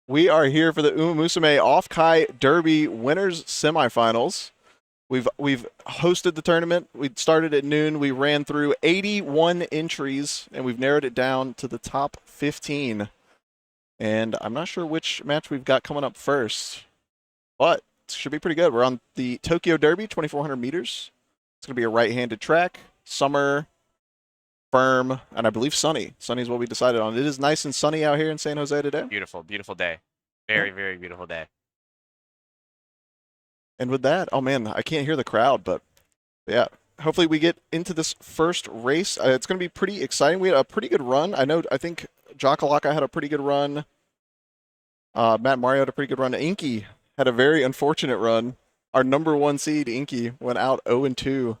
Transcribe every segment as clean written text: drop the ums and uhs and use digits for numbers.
We are here for the Umamusume OffKai Derby Winners Semifinals. We've hosted the tournament. We started at noon. We ran through 81 entries, and we've narrowed it down to the top 15. And I'm not sure which match we've got coming up first, but it should be pretty good. We're on the Tokyo Derby, 2,400 meters. It's going to be a right-handed track, summer, firm, and I believe sunny. Sunny is what we decided on. It is nice and sunny out here in San Jose today. Beautiful, beautiful day. Very, very beautiful day. And with that, oh man, I can't hear the crowd, but yeah, hopefully we get into this first race. It's going to be pretty exciting. We had a pretty good run. I think Jakalaka had a pretty good run. Matt Mario had a pretty good run. Enki had a very unfortunate run. Our number 1 seed, Enki, went out 0-2.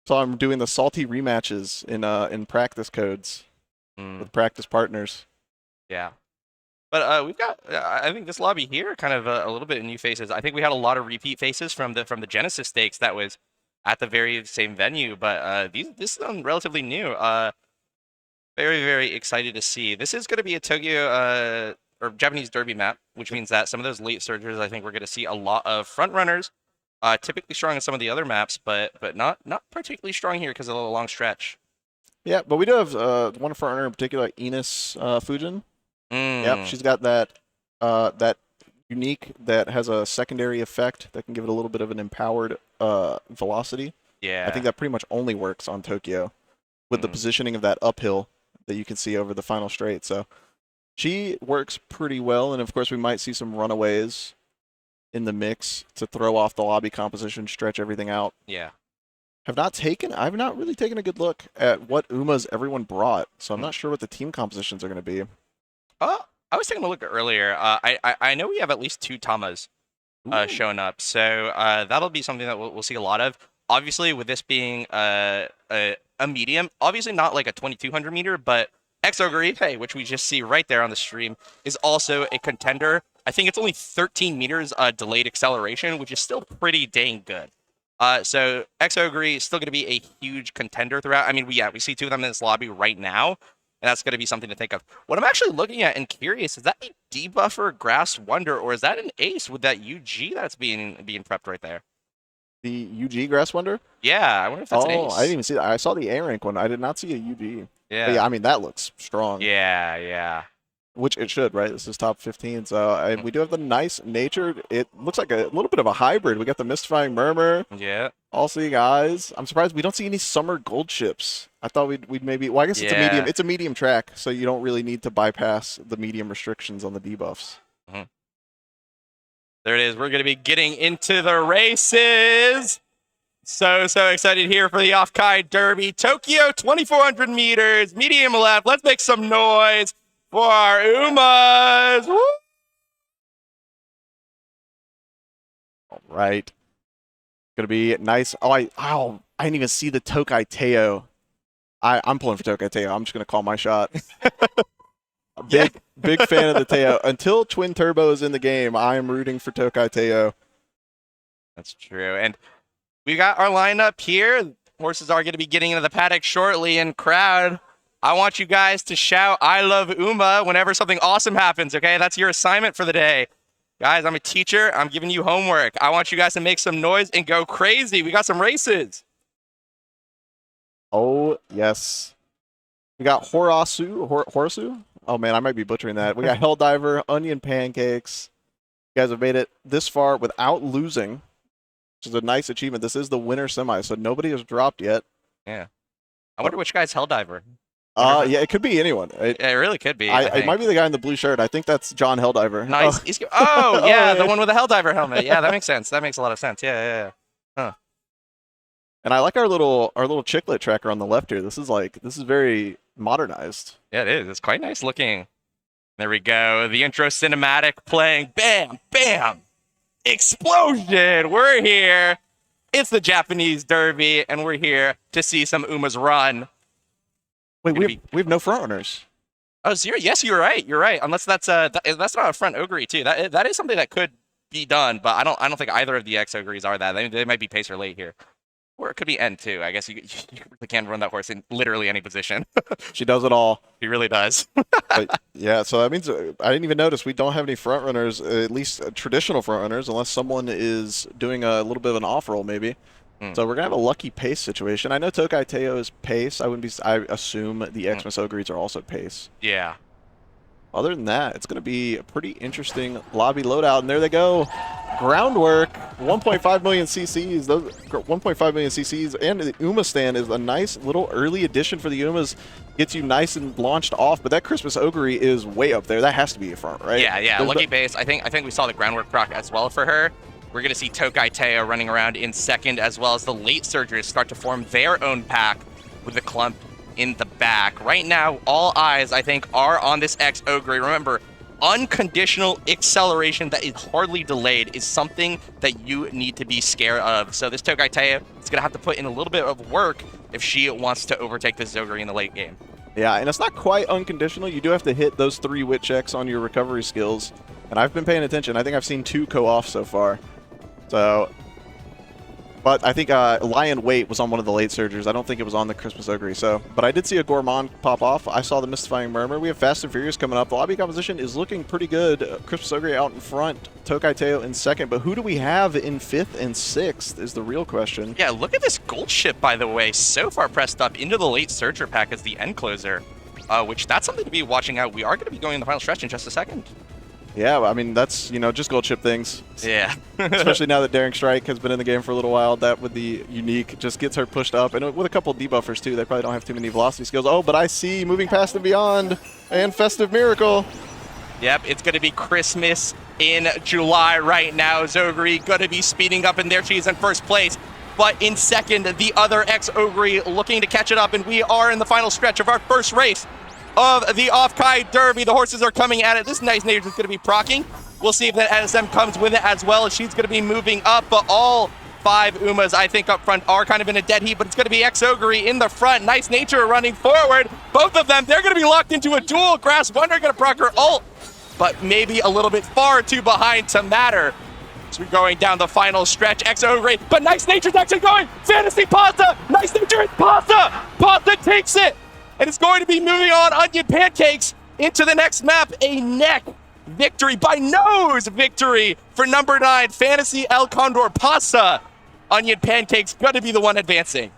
So I'm doing the salty rematches in practice codes with practice partners. Yeah. But we've got, I think this lobby here, kind of a little bit of new faces. I think we had a lot of repeat faces from the Genesis stakes that was at the very same venue. But this is relatively new. Very, very excited to see. This is going to be a Tokyo or Japanese Derby map, which means that some of those late surgers, I think we're going to see a lot of front runners. Typically strong in some of the other maps, but not particularly strong here because of the long stretch. Yeah, but we do have one front runner in particular, Ines Fujin. Yep, she's got that unique that has a secondary effect that can give it a little bit of an empowered velocity. Yeah. I think that pretty much only works on Tokyo with the positioning of that uphill that you can see over the final straight. So she works pretty well, and of course we might see some runaways in the mix to throw off the lobby composition, stretch everything out. Yeah. I've not really taken a good look at what Uma's everyone brought, so I'm not sure what the team compositions are going to be. I was taking a look earlier. I know we have at least 2 Tamas showing up, so that'll be something that we'll see a lot of. Obviously, with this being a medium, obviously not like a 2,200 meter, but Exogre, which we just see right there on the stream, is also a contender. I think it's only 13 meters delayed acceleration, which is still pretty dang good. So Exogre is still going to be a huge contender throughout. I mean, we see 2 of them in this lobby right now. And that's going to be something to think of. What I'm actually looking at and curious, is that a debuffer Grass Wonder, or is that an ace with that UG that's being prepped right there? The UG Grass Wonder? Yeah, I wonder if that's an ace. I didn't even see that. I saw the A rank one. I did not see a UG. Yeah. But yeah, I mean, that looks strong. Yeah, yeah. Which it should, right? This is top 15. So we do have the nice natured. It looks like a little bit of a hybrid. We got the Mystifying Murmur. Yeah. All seeing eyes. I'm surprised we don't see any summer gold chips. I thought we'd maybe. Well, I guess it's a medium. It's a medium track, so you don't really need to bypass the medium restrictions on the debuffs. There it is. We're going to be getting into the races. So excited here for the OffKai Derby. Tokyo, 2,400 meters, medium left. Let's make some noise for our Umas. Woo! All right. Gonna be nice. I didn't even see the Tokai Teo. I'm pulling for Tokai Teo. I'm just gonna call my shot. Big fan of the Teo. Until Twin Turbo is in the game, I am rooting for Tokai Teo. That's true. And we got our lineup here. Horses are going to be getting into the paddock shortly. And crowd, I want you guys to shout "I love Uma" whenever something awesome happens. Okay, that's your assignment for the day. Guys, I'm a teacher. I'm giving you homework. I want you guys to make some noise and go crazy. We got some races. Oh, yes. We got Horasu? Oh, man, I might be butchering that. We got Helldiver, Onion Pancakes. You guys have made it this far without losing, which is a nice achievement. This is the winner semi, so nobody has dropped yet. Yeah. I wonder which guy's Helldiver. Yeah, it could be anyone. It really could be. It might be the guy in the blue shirt. I think that's John Helldiver. Nice. Oh, yeah, the one with the Helldiver helmet. Yeah, that makes sense. That makes a lot of sense. Yeah. Huh. And I like our little chiclet tracker on the left here. This is very modernized. Yeah, it is. It's quite nice looking. There we go. The intro cinematic playing. Bam, bam. Explosion. We're here. It's the Japanese Derby, and we're here to see some Umas run. Wait, we have no front runners. Oh, so yes, you're right. You're right. Unless that's not a front ogre too. That is something that could be done, but I don't think either of the X ogres are that. They might be pacer late here. Or it could be N too. I guess you really can run that horse in literally any position. She does it all. He really does. But yeah, so that means I didn't even notice we don't have any front runners, at least traditional front runners, unless someone is doing a little bit of an off roll maybe. So we're gonna have a lucky pace situation. I know Tokai Teo is pace. I assume the Xmas Ogres are also pace. Yeah. Other than that, it's gonna be a pretty interesting lobby loadout, and there they go. Groundwork, 1.5 million CCs. Those 1.5 million CCs, and the Uma stand is a nice little early addition for the Umas. Gets you nice and launched off, but that Christmas Ogre is way up there. That has to be a front, right? Yeah. Lucky base. I think we saw the groundwork proc as well for her. We're gonna see Tokai Teo running around in second, as well as the late surgers start to form their own pack with the clump in the back. Right now, all eyes, I think, are on this X Ogre. Remember, unconditional acceleration that is hardly delayed is something that you need to be scared of. So this Tokai Teo is going to have to put in a little bit of work if she wants to overtake this Ogre in the late game. Yeah, and it's not quite unconditional. You do have to hit those 3 wit checks on your recovery skills. And I've been paying attention. I think I've seen 2 co-off so far. So, but I think Lion Weight was on one of the late surgers. I don't think it was on the Christmas Ogre. So, but I did see a Gourmand pop off. I saw the Mystifying Murmur. We have Fast and Furious coming up. The lobby composition is looking pretty good. Christmas Ogre out in front. Tokai Teo in second. But who do we have in 5th and 6th is the real question. Yeah, look at this gold ship, by the way. So far pressed up into the late surger pack as the end closer, which that's something to be watching out. We are going to be going in the final stretch in just a second. Yeah, I mean, that's, just gold chip things. Yeah. Especially now that Daring Strike has been in the game for a little while. That with the unique just gets her pushed up. And with a couple of debuffers, too. They probably don't have too many velocity skills. Oh, but I see Moving Past and Beyond and Festive Miracle. Yep, it's going to be Christmas in July right now. Zogri going to be speeding up, and there she is in first place. But in second, the other X-Ogre looking to catch it up, and we are in the final stretch of our first race of the OffKai Derby. The horses are coming at it. This nice nature is going to be procking. We'll see if that NSM comes with it as well. She's going to be moving up, but all 5 Umas, I think, up front are kind of in a dead heat, but it's going to be X-Ogre in the front. Nice nature running forward. Both of them, they're going to be locked into a duel. Grass Wonder going to proc her ult, but maybe a little bit far too behind to matter. So we're going down the final stretch. X-Ogre, but Nice Nature's actually going. Fantasy Pasta. Nice Nature is Pasta. Pasta takes it. And it's going to be moving on Onion Pancakes into the next map. A neck victory by nose victory for number 9, Fantasy El Condor Pasta. Onion Pancakes going to be the one advancing.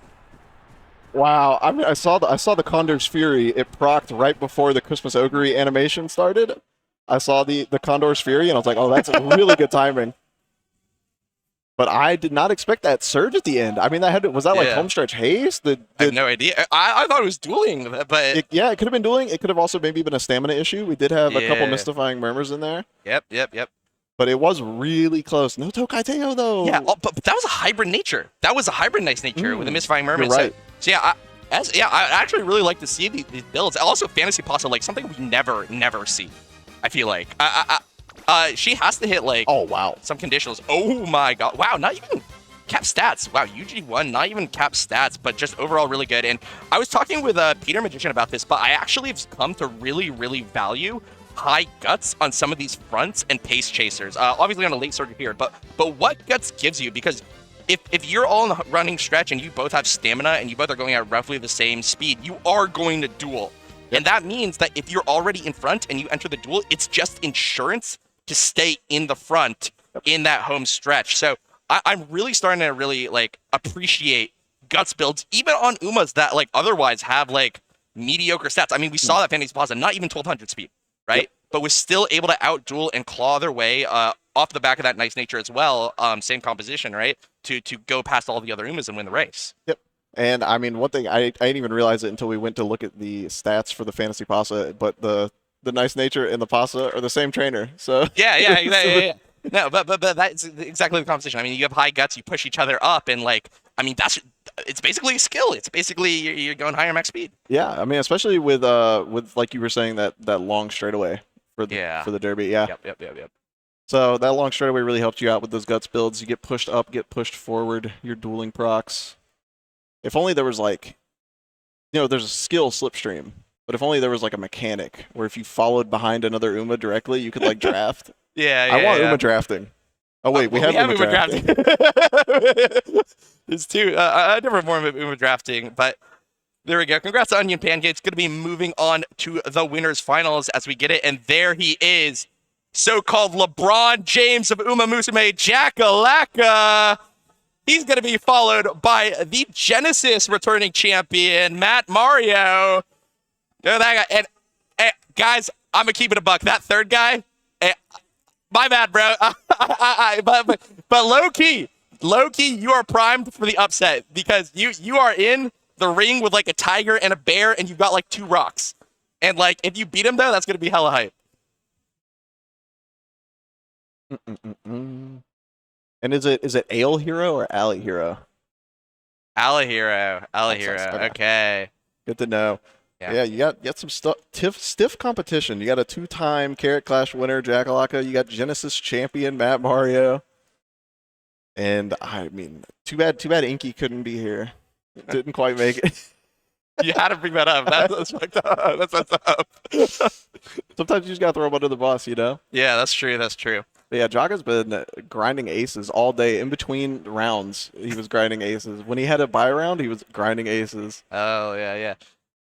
Wow, I mean, I saw the Condor's Fury. It procced right before the Christmas Ogre animation started. I saw the Condor's Fury, and I was like, oh, that's really good timing. But I did not expect that surge at the end. I mean, was that like homestretch haste? I have no idea. I thought it was dueling, but it could have been dueling. It could have also maybe been a stamina issue. We did have a couple Mystifying Murmurs in there. Yep. But it was really close. No Tokai Teo, though. Yeah, but that was a hybrid nature. That was a hybrid Nice Nature with a Mystifying Murmur. You're right. So I actually really like to see these builds. Also, Fantasy Pasta, like something we never see. I feel like she has to hit like some conditionals. Oh my god! Wow, not even cap stats. Wow, UG1 not even cap stats, but just overall really good. And I was talking with Peter Magician about this, but I actually have come to really value high guts on some of these fronts and pace chasers. Obviously on a late surge here, but what guts gives you, because if you're all in the running stretch and you both have stamina and you both are going at roughly the same speed, you are going to duel. And that means that if you're already in front and you enter the duel, it's just insurance to stay in the front in that home stretch. So I'm really starting to really like appreciate guts builds, even on Umas that like otherwise have like mediocre stats. I mean, we saw that Fantasy Plaza, not even 1200 speed, right? But was still able to outduel and claw their way off the back of that Nice Nature as well. Same composition, right? To go past all the other Umas and win the race. Yep. And I mean, one thing I didn't even realize it until we went to look at the stats for the Fantasy Pasta, but the Nice Nature and the Pasta are the same trainer. So yeah. No, but that's exactly the composition. I mean, you have high guts, you push each other up, and like, I mean, it's basically a skill. It's basically you're going higher max speed. Yeah, I mean, especially with like you were saying that long straightaway for the Derby. Yeah. Yep. So that long straightaway really helped you out with those guts builds. You get pushed up, get pushed forward. Your dueling procs. If only there was like, there's a skill slipstream. But if only there was like a mechanic where if you followed behind another Uma directly, you could like draft. I want Uma drafting. Oh wait, we have Uma drafting. It's too a different form of Uma drafting, but there we go. Congrats to Onion Pancakes. Going to be moving on to the winners finals as we get it, and there he is, so-called LeBron James of Umamusume, Jakalaka. He's going to be followed by the Genesis returning champion, Matt Mario. That guy, and guys, I'm gonna keep it a buck. That third guy, my bad, bro. But low key, you are primed for the upset because you are in the ring with like a tiger and a bear, and you've got like 2 rocks. And like, if you beat him though, that's gonna be hella hype. And is it Ale Hero or Alley Hero? Alley Hero. Okay. Good to know. Yeah, you got some stiff competition. You got a 2-time Carrot Clash winner, Jakalaka. You got Genesis champion, Matt Mario. And I mean, too bad Enki couldn't be here. Didn't quite make it. You had to bring that up. That's fucked up. That's up. Sometimes you just gotta throw him under the bus, you know? Yeah, that's true. But yeah, Jaka's been grinding aces all day. In between rounds, he was grinding aces. When he had a buy round, he was grinding aces. Oh, yeah.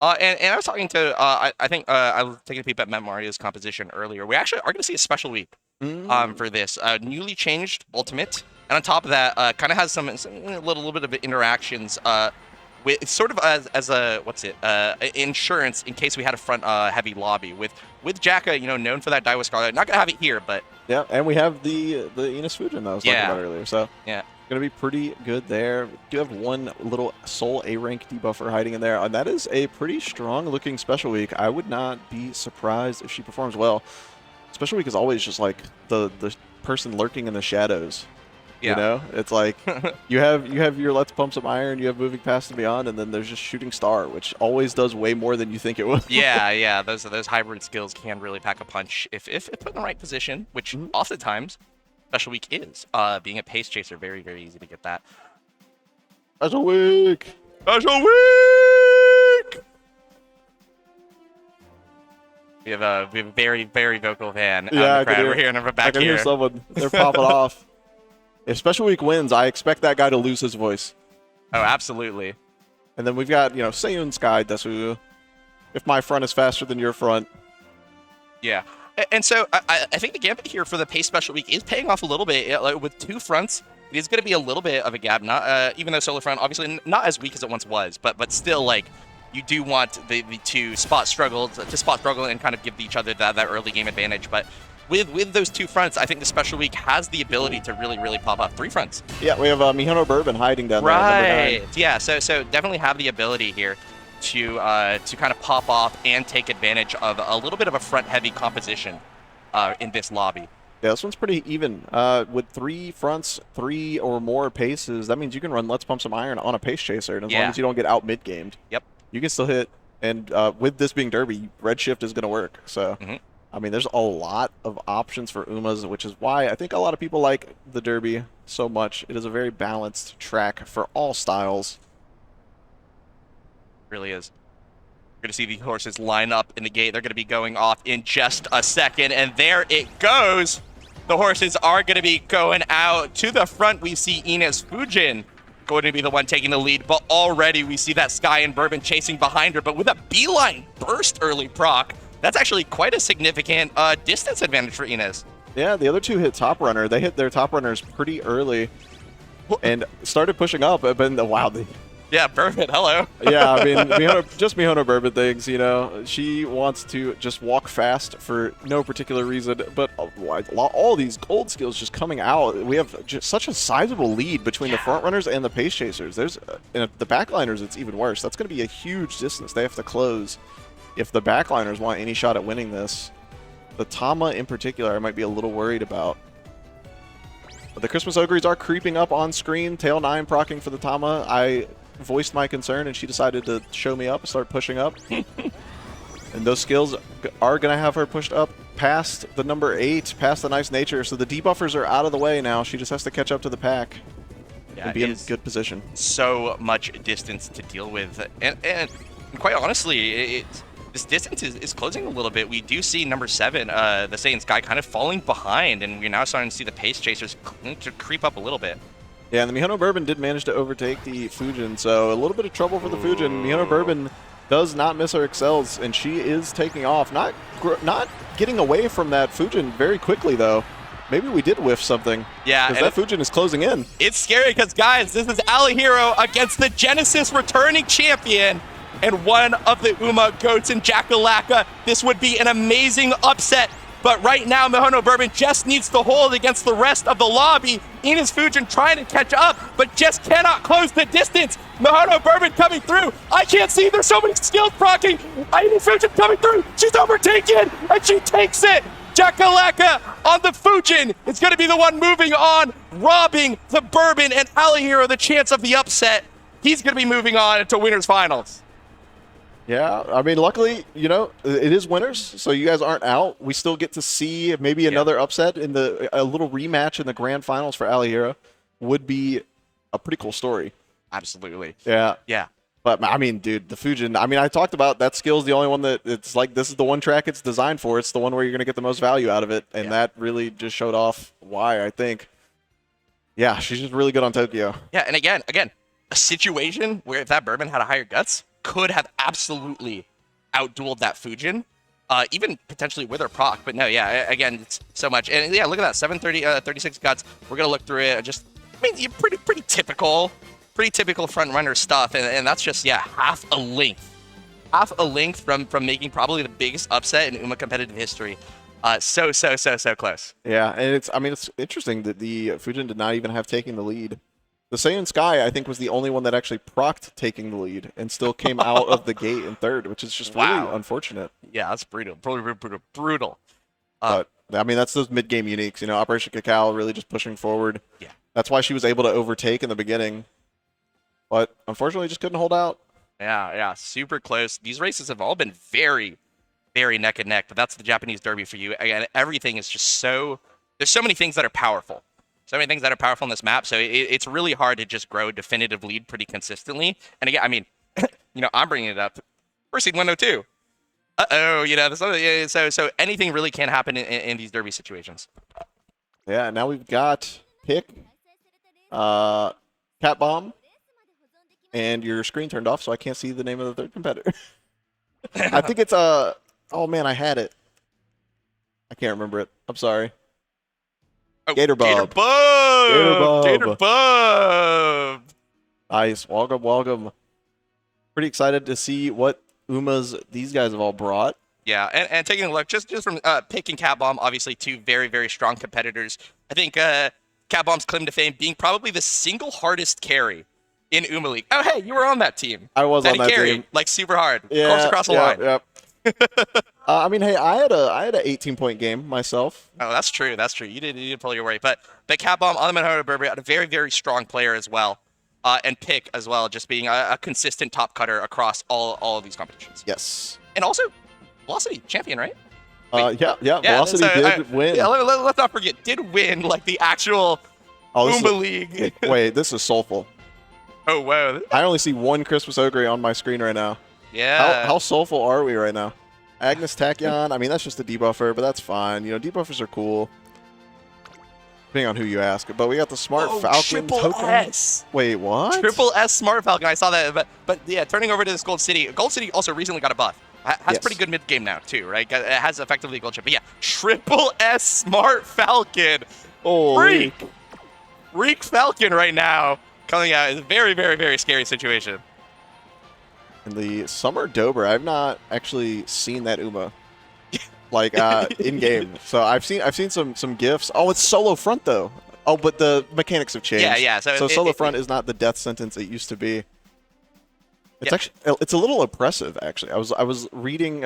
And I was talking to, I think I was taking a peep at Matt Mario's composition earlier. We actually are going to see a special week for this. Newly changed Ultimate. And on top of that, kind of has some little bit of interactions with sort of as a, insurance in case we had a front heavy lobby. With Jaka, known for that die with Scarlet. Not going to have it here, but... Yeah, and we have the Enos Fujin that I was talking about earlier. So yeah. Going to be pretty good there. We do have one little Soul A-rank debuffer hiding in there, and that is a pretty strong-looking Special Week. I would not be surprised if she performs well. Special Week is always just like the person lurking in the shadows. Yeah. You know? It's like you have your Let's Pump Some Iron, you have Moving Past and Beyond, and then there's just Shooting Star, which always does way more than you think it will. Yeah. Those hybrid skills can really pack a punch if put in the right position, which oftentimes Special Week is. Being a pace chaser, very, very easy to get that. Special Week! Special Week! We have a very, very vocal fan. Yeah, the crowd. We're hearing them back I can here. hear someone. They're popping off. If Special Week wins, I expect that guy to lose his voice. Oh, absolutely. And then we've got, Seiyun Sky Desu. If my front is faster than your front. Yeah. And so I think the gambit here for the pace Special Week is paying off a little bit. Like, with 2 fronts, it is going to be a little bit of a gap. Not even though Solar Front obviously not as weak as it once was, but still, like, you do want the 2 spot struggle and kind of give each other that early game advantage. But with those 2 fronts, I think the Special Week has the ability to really, really pop up 3 fronts. Yeah, we have Mihono Bourbon hiding down there. Right. Yeah. So definitely have the ability here to kind of pop off and take advantage of a little bit of a front-heavy composition in this lobby. Yeah, this one's pretty even. With 3 fronts, 3 or more paces, that means you can run Let's Pump Some Iron on a pace chaser, and as long as you don't get out mid-gamed, you can still hit. And with this being Derby, Redshift is going to work. So, I mean, there's a lot of options for Umas, which is why I think a lot of people like the Derby so much. It is a very balanced track for all styles. Really is. We're going to see the horses line up in the gate. They're going to be going off in just a second, and there it goes. The horses are going to be going out to the front. We see Enos Fujin going to be the one taking the lead, but already we see that Sky and Bourbon chasing behind her, but with a beeline burst early proc, that's actually quite a significant distance advantage for Enos. Yeah, the other 2 hit Top Runner. They hit their Top Runners pretty early and started pushing up, but wow, yeah, Bourbon, hello. Yeah, I mean, Mihono Bourbon things, she wants to just walk fast for no particular reason, but all these gold skills just coming out. We have just such a sizable lead between the front runners and the pace chasers. There's and the backliners, it's even worse. That's going to be a huge distance they have to close if the backliners want any shot at winning this. The Tama in particular, I might be a little worried about. But the Christmas Ogres are creeping up on screen. Tail 9 procking for the Tama. I voiced my concern, and she decided to show me up and start pushing up. And those skills are going to have her pushed up past the number 8, past the Nice Nature. So the debuffers are out of the way now. She just has to catch up to the pack and be in good position. So much distance to deal with. And quite honestly, this distance is closing a little bit. We do see number 7, the Saiyan Sky, kind of falling behind, and we're now starting to see the pace chasers to creep up a little bit. Yeah, and the Mihono Bourbon did manage to overtake the Fujin, so a little bit of trouble for the Fujin. Mihono Bourbon does not miss her excels, and she is taking off. Not getting away from that Fujin very quickly, though. Maybe we did whiff something. Yeah. Because that Fujin is closing in. It's scary because, guys, this is Alihiro against the Genesis returning champion and one of the Uma goats in Jakalaka. This would be an amazing upset. But right now, Mihono Bourbon just needs to hold against the rest of the lobby. Enos Fujin trying to catch up, but just cannot close the distance. Mihono Bourbon coming through. I can't see. There's so many skills proccing. Enos Fujin coming through. She's overtaken, and she takes it. Jakalaka on the Fujin is going to be the one moving on, robbing the Bourbon and Alihiro the chance of the upset. He's going to be moving on into winners finals. Yeah, I mean, luckily, you know, it is winners, so you guys aren't out. We still get to see maybe another upset in a little rematch in the grand finals for Alihiro. Would be a pretty cool story. Absolutely. Yeah. Yeah. But, I mean, dude, the Fujin, I mean, I talked about that skill is the only one that it's like this is the one track it's designed for. It's the one where you're going to get the most value out of it, and that really just showed off why, I think. Yeah, she's just really good on Tokyo. Yeah, and again, a situation where if that Bourbon had a higher guts, could have absolutely outdueled that Fujin, even potentially with her proc. But no, yeah, again, it's so much. And yeah, look at that, 36 guts. We're going to look through it. Just, I mean, pretty typical front runner stuff. And that's just, yeah, half a length from making probably the biggest upset in Uma competitive history. So close. Yeah, and it's interesting that the Fujin did not even have taking the lead. The Saiyan Sky, I think, was the only one that actually procced taking the lead and still came out of the gate in third, which is just really unfortunate. Yeah, that's brutal. Brutal. But, I mean, that's those mid-game uniques. You know, Operation Cacao really just pushing forward. Yeah. That's why she was able to overtake in the beginning. But, unfortunately, just couldn't hold out. Yeah, super close. These races have all been very, very neck and neck, but that's the Japanese Derby for you. Again, everything is just so... There's so many things that are powerful. So many things that are powerful on this map, so it's really hard to just grow a definitive lead pretty consistently. And again, I mean, you know, I'm bringing it up. First seed 102. You know, so anything really can happen in these derby situations. Yeah, now we've got Pick, Catbomb, and your screen turned off, so I can't see the name of the third competitor. I think it's oh man, I had it. I can't remember it. I'm sorry. Gator Bob. Gator Bob. Nice. Welcome. Pretty excited to see what Umas these guys have all brought. Yeah, and taking a look, just from Pick and Catbomb, obviously two very, very strong competitors. I think Catbomb's claim to fame being probably the single hardest carry in Uma League. Oh, hey, you were on that team. I was on that team. Like, super hard. Yeah, Comes across the line. Yep. I mean, hey, I had a 18-point game myself. Oh, that's true. You did pull your weight, but Catbomb on the Mihono Bourbon, a very, very strong player as well, and Pick as well, just being a consistent top cutter across all of these competitions. Yes. And also, Velocity champion, right? Yeah. Velocity did win. Yeah, let's not forget, did win like the actual Uma League. Wait, this is soulful. Oh wow! I only see one Christmas Ogre on my screen right now. Yeah. How soulful are we right now? Agnes Tachyon, I mean, that's just a debuffer, but that's fine. You know, debuffers are cool. Depending on who you ask. But we got the Smart Falcon Triple token. S. Wait, what? Triple S Smart Falcon. I saw that. But yeah, turning over to this Gold City. Gold City also recently got a buff. Has pretty good mid-game now, too, right? It has effectively gold chip. But yeah, Triple S Smart Falcon. Holy. Reek Falcon right now. Coming out is a very, very, very scary situation. And the Summer Dober, I've not actually seen that Uma, like in game. So I've seen some gifs. Oh, it's solo front though. Oh, but the mechanics have changed. Yeah. So solo front is not the death sentence it used to be. It's actually it's a little oppressive actually. I was reading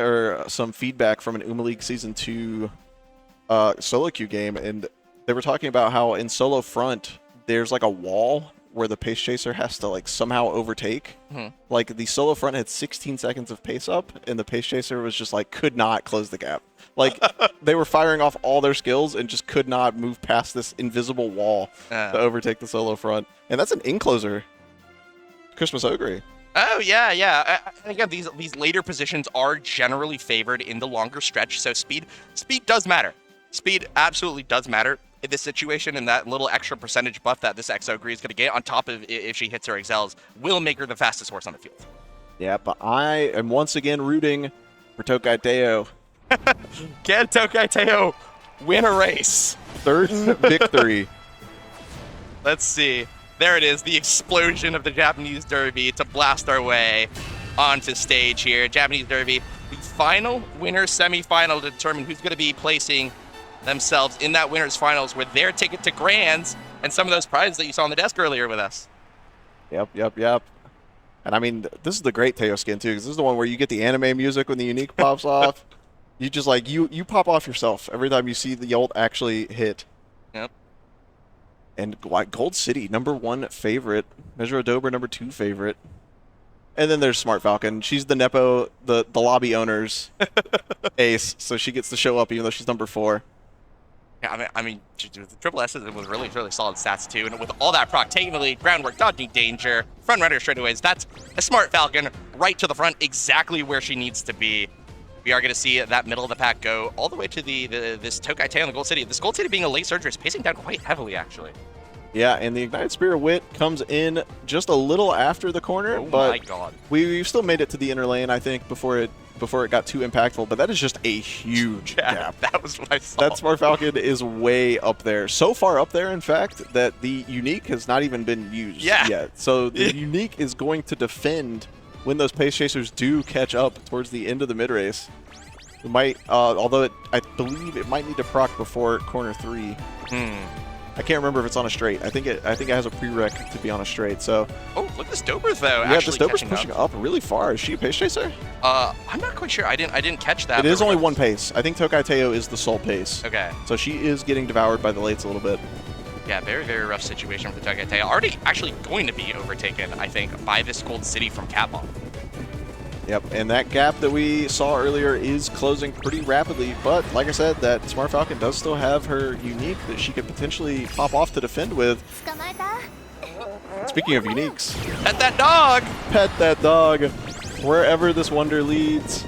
some feedback from an Uma League Season 2 solo queue game, and they were talking about how in solo front there's like a wall where the pace chaser has to like somehow overtake. Like the solo front had 16 seconds of pace up, and the pace chaser was just like could not close the gap. Like they were firing off all their skills and just could not move past this invisible wall to overtake the solo front. And that's an in-closer Christmas Ogre. Oh yeah. And again, these later positions are generally favored in the longer stretch, so speed does matter. Speed absolutely does matter. in this situation, and that little extra percentage buff that this Exo Agree is going to get on top of if she hits her excels will make her the fastest horse on the field. Yeah, but I am once again rooting for Tokai Teo. Can Tokai Teo win a race? Third victory. Let's see. There it is, the explosion of the Japanese Derby to blast our way onto stage here. Japanese Derby, the final winner semifinal to determine who's going to be placing themselves in that winner's finals with their ticket to Grands and some of those prizes that you saw on the desk earlier with us. Yep. And I mean, this is the great Teo skin too, because this is the one where you get the anime music when the unique pops off. You just like, you pop off yourself every time you see the ult actually hit. Yep. And like Gold City, #1 favorite. Measure Dober, #2 favorite. And then there's Smart Falcon. She's the Nepo, the lobby owner's ace, so she gets to show up even though she's #4. Yeah, I mean, the triple S was really solid stats too, and with all that proc, taking the lead, groundwork, dodging danger, front runner straightaways, that's a Smart Falcon right to the front, exactly where she needs to be. We are going to see that middle of the pack go all the way to this Tokai Teo in the Gold City. This Gold City being a late surger is pacing down quite heavily, actually. Yeah, and the Ignited Spirit Wit comes in just a little after the corner, Oh but my god. we still made it to the inner lane, I think, before it got too impactful, but that is just a huge gap. That was what I saw. That Smart Falcon is way up there. So far up there, in fact, that the unique has not even been used yet. So the unique is going to defend when those pace chasers do catch up towards the end of the mid race. It might, although I believe it might need to proc before corner 3. I can't remember if it's on a straight. I think it has a prereq to be on a straight. So. Oh, look at this Dober though. Yeah, this Dober's pushing up really far. Is she a pace chaser? I'm not quite sure. I didn't catch that. It is only one pace. I think Tokai Teo is the sole pace. Okay. So she is getting devoured by the lates a little bit. Yeah, very rough situation for Tokai Teo. Already actually going to be overtaken, I think, by this Gold City from catbomb. Yep, and that gap that we saw earlier is closing pretty rapidly, but like I said, that Smart Falcon does still have her unique that she could potentially pop off to defend with. Speaking of uniques. Pet that dog! Pet that dog. Wherever this wonder leads,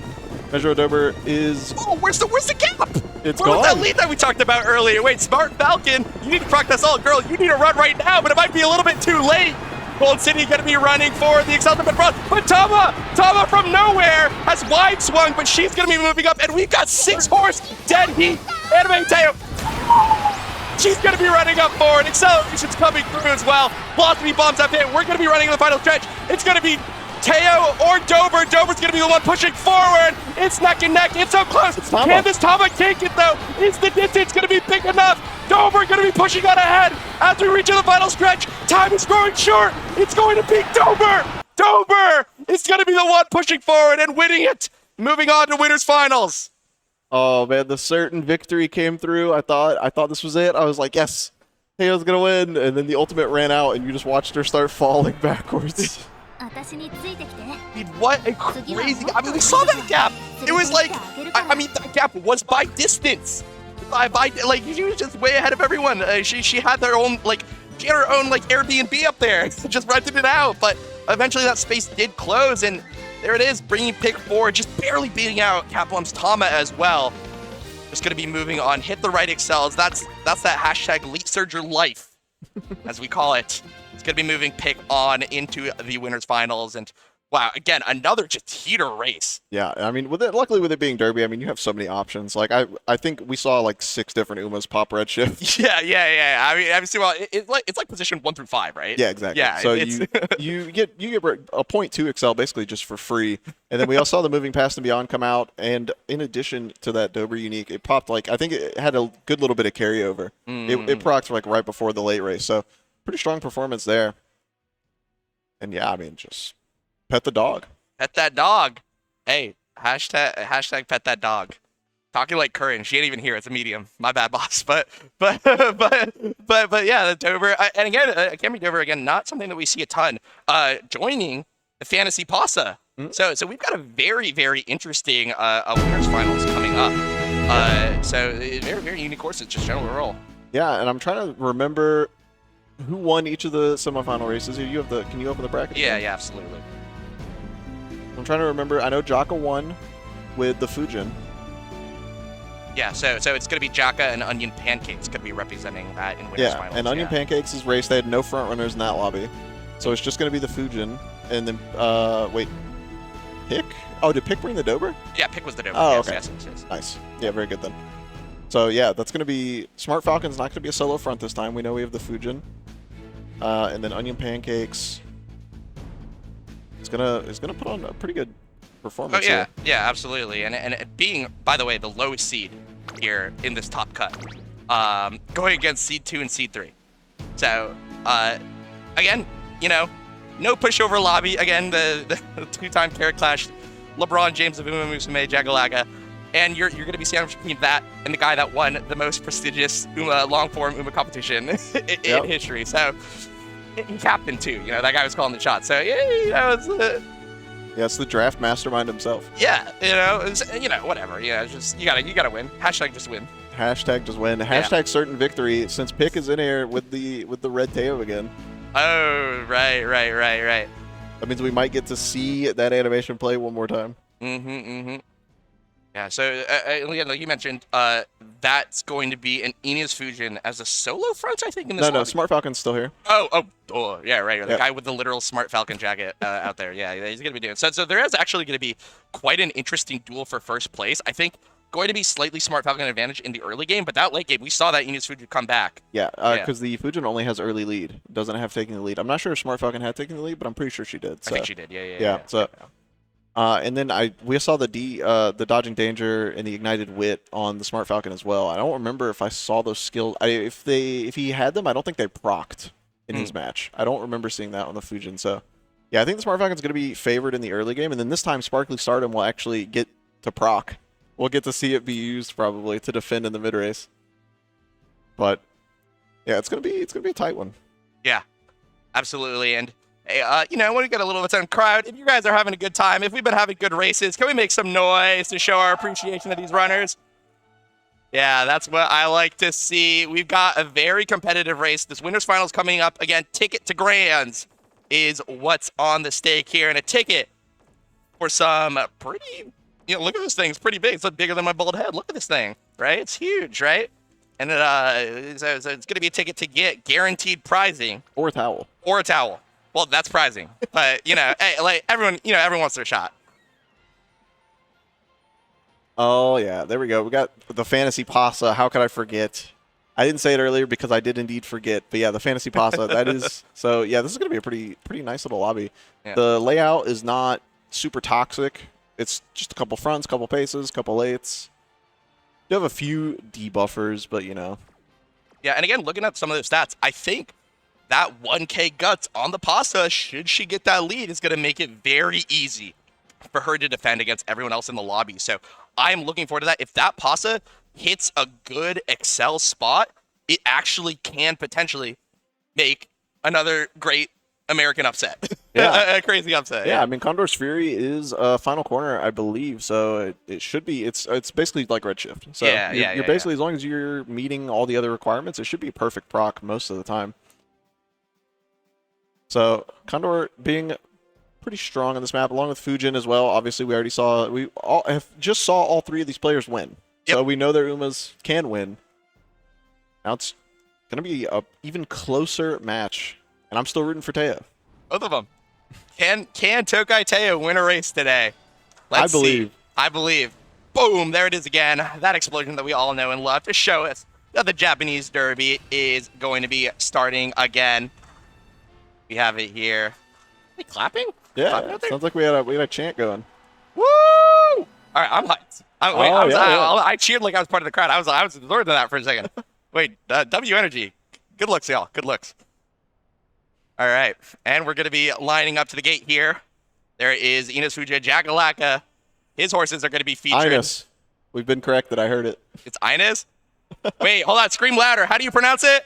Measure Dober is... Oh, where's the gap? It's Where gone. was that lead that we talked about earlier? Wait, Smart Falcon, you need to proc this all. Girl, you need to run right now, but it might be a little bit too late. Gold City going to be running for the Exalted Front, but Tama from nowhere has wide swung, but she's going to be moving up, and we've got 6 horse dead heat. Anime Teo, she's going to be running up forward. Acceleration's coming through as well. Velocity bombs have hit. We're going to be running in the final stretch. It's going to be Teo or Dober. Dober's going to be the one pushing forward. It's neck and neck. It's so close. Can this Tama take it, though? Is the distance going to be big enough? Dober going to be pushing on ahead as we reach the final stretch. Time is growing short. It's going to be Dober. Dober is going to be the one pushing forward and winning it. Moving on to winners finals. Oh man, the certain victory came through. I thought this was it. I was like, yes, Teo's gonna win, and then the ultimate ran out, and you just watched her start falling backwards. Dude, what a crazy... I mean, we saw that gap. It was like... I mean, that gap was by distance. Like, she was just way ahead of everyone. She had their own, like... She had her own, like, Airbnb up there. Just rented it out. But eventually that space did close, and there it is, bringing pick forward, just barely beating out catbomb's Tama as well. Just going to be moving on. Hit the right excels. That's that hashtag Elite Surger life, as we call it. It's going to be moving pick on into the winners finals, and wow, again, another just heater race. Yeah, I mean, luckily with it being Derby, I mean, you have so many options. Like, I think we saw like 6 different Umas pop redshift. Yeah. I mean, well, it's like position 1 through 5, right? Yeah, exactly. Yeah, so you get a 0.2 Excel basically just for free, and then we also saw the Moving Past and Beyond come out, and in addition to that Dober unique, it popped like, I think it had a good little bit of carryover. It procced like right before the late race, so pretty strong performance there. And yeah, I mean, just pet the dog. Pet that dog. Hey, hashtag pet that dog. Talking like Curran. She ain't even here. It's a medium. My bad, boss. But yeah, the Dober. And again, Camry Dober, again, not something that we see a ton. Joining the Fantasy Pasa. So we've got a very, very interesting winners finals coming up. So very unique courses, just general roll. Yeah, and I'm trying to remember who won each of the semifinal races. Can you open the bracket? Yeah, absolutely. I'm trying to remember. I know Jaka won with the Fujin. Yeah, so it's going to be Jaka and Onion Pancakes going to be representing that in winners finals. And Onion Pancakes is race. They had no front runners in that lobby. So it's just going to be the Fujin. And then, wait, Pick? Oh, did Pick bring the Dober? Yeah, Pick was the Dober. Oh, yes, okay. Yes. Nice. Yeah, very good then. So yeah, that's going to be Smart Falcon's not going to be a solo front this time. We know we have the Fujin. And then Onion Pancakes is gonna put on a pretty good performance. Oh yeah, here. yeah, absolutely. And it being, by the way, the lowest seed here in this top cut, going against seed 2 and seed 3. So again, you know, no pushover lobby. Again, the two-time Carrot Clash, LeBron James of Umamusume, Jakalaka. And you're going to be sandwiched between that and the guy that won the most prestigious long-form Uma competition in history. So, he captained too. You know, that guy was calling the shots. So, yeah, you know, it's the draft mastermind himself. Yeah, you know, whatever. Yeah, it's just you gotta win. Hashtag just win. Hashtag just win. Hashtag certain victory. Since Pick is in here with the red Teo again. Oh, right. That means we might get to see that animation play one more time. Yeah, so like you mentioned, that's going to be an Enes Fujin as a solo front, I think, in this No, Smart Falcon's still here. Oh, yeah, right. The guy with the literal Smart Falcon jacket out there. Yeah, he's going to be doing it. So there is actually going to be quite an interesting duel for first place. I think going to be slightly Smart Falcon advantage in the early game, but that late game, we saw that Enes Fujin come back. Yeah, because the Fujin only has early lead. Doesn't have taking the lead. I'm not sure if Smart Falcon had taken the lead, but I'm pretty sure she did. So. I think she did, yeah. So. And then we saw the dodging danger and the ignited wit on the Smart Falcon as well. I don't remember if I saw those skills. If he had them, I don't think they procced in his match. I don't remember seeing that on the Fujin. So yeah, I think the Smart Falcon's going to be favored in the early game, and then this time Sparkly Stardom will actually get to proc. We'll get to see it be used probably to defend in the mid race. But yeah, it's gonna be a tight one. Yeah, absolutely. And hey, you know, when we get a little bit of crowd, if you guys are having a good time, if we've been having good races, can we make some noise to show our appreciation of these runners? Yeah, that's what I like to see. We've got a very competitive race. This winners finals coming up. Again, ticket to grands is what's on the stake here, and a ticket for some pretty, you know, look at this thing. It's pretty big. It's bigger than my bald head. Look at this thing, right? It's huge, right? And so it's going to be a ticket to get guaranteed prizing. Or a towel. Well, that's prizing, but you know, hey, like everyone wants their shot. Oh yeah, there we go. We got the fantasy pasta. How could I forget? I didn't say it earlier because I did indeed forget. But yeah, the fantasy pasta. That is so. Yeah, this is gonna be a pretty nice little lobby. Yeah. The layout is not super toxic. It's just a couple fronts, couple paces, couple lates. You have a few debuffers, but you know. Yeah, and again, looking at some of the stats, I think that 1K guts on the pasta, should she get that lead, is going to make it very easy for her to defend against everyone else in the lobby. So I'm looking forward to that. If that pasta hits a good Excel spot, it actually can potentially make another great American upset. Yeah. a crazy upset. Yeah, I mean, Condor's Fury is a final corner, I believe, so it should be. It's basically like Redshift. So you're basically, as long as you're meeting all the other requirements, it should be a perfect proc most of the time. So Condor being pretty strong on this map, along with Fujin as well. Obviously, we just saw all three of these players win. Yep. So we know their Umas can win. Now it's going to be an even closer match, and I'm still rooting for Teo. Both of them. Can Tokai Teo win a race today? Let's see. I believe. Boom, there it is again. That explosion that we all know and love to show us that the Japanese Derby is going to be starting again. We have it here. Are we clapping? Yeah, sounds like we had a chant going. Woo! All right, I'm hyped. I cheered like I was part of the crowd. I was absorbed in that for a second. Wait, W Energy. Good looks, y'all. Good looks. All right, and we're going to be lining up to the gate here. There is Enes Fujin, Jakalaka. His horses are going to be featured. Ines. We've been corrected. I heard it. It's Ines? Wait, hold on. Scream louder. How do you pronounce it?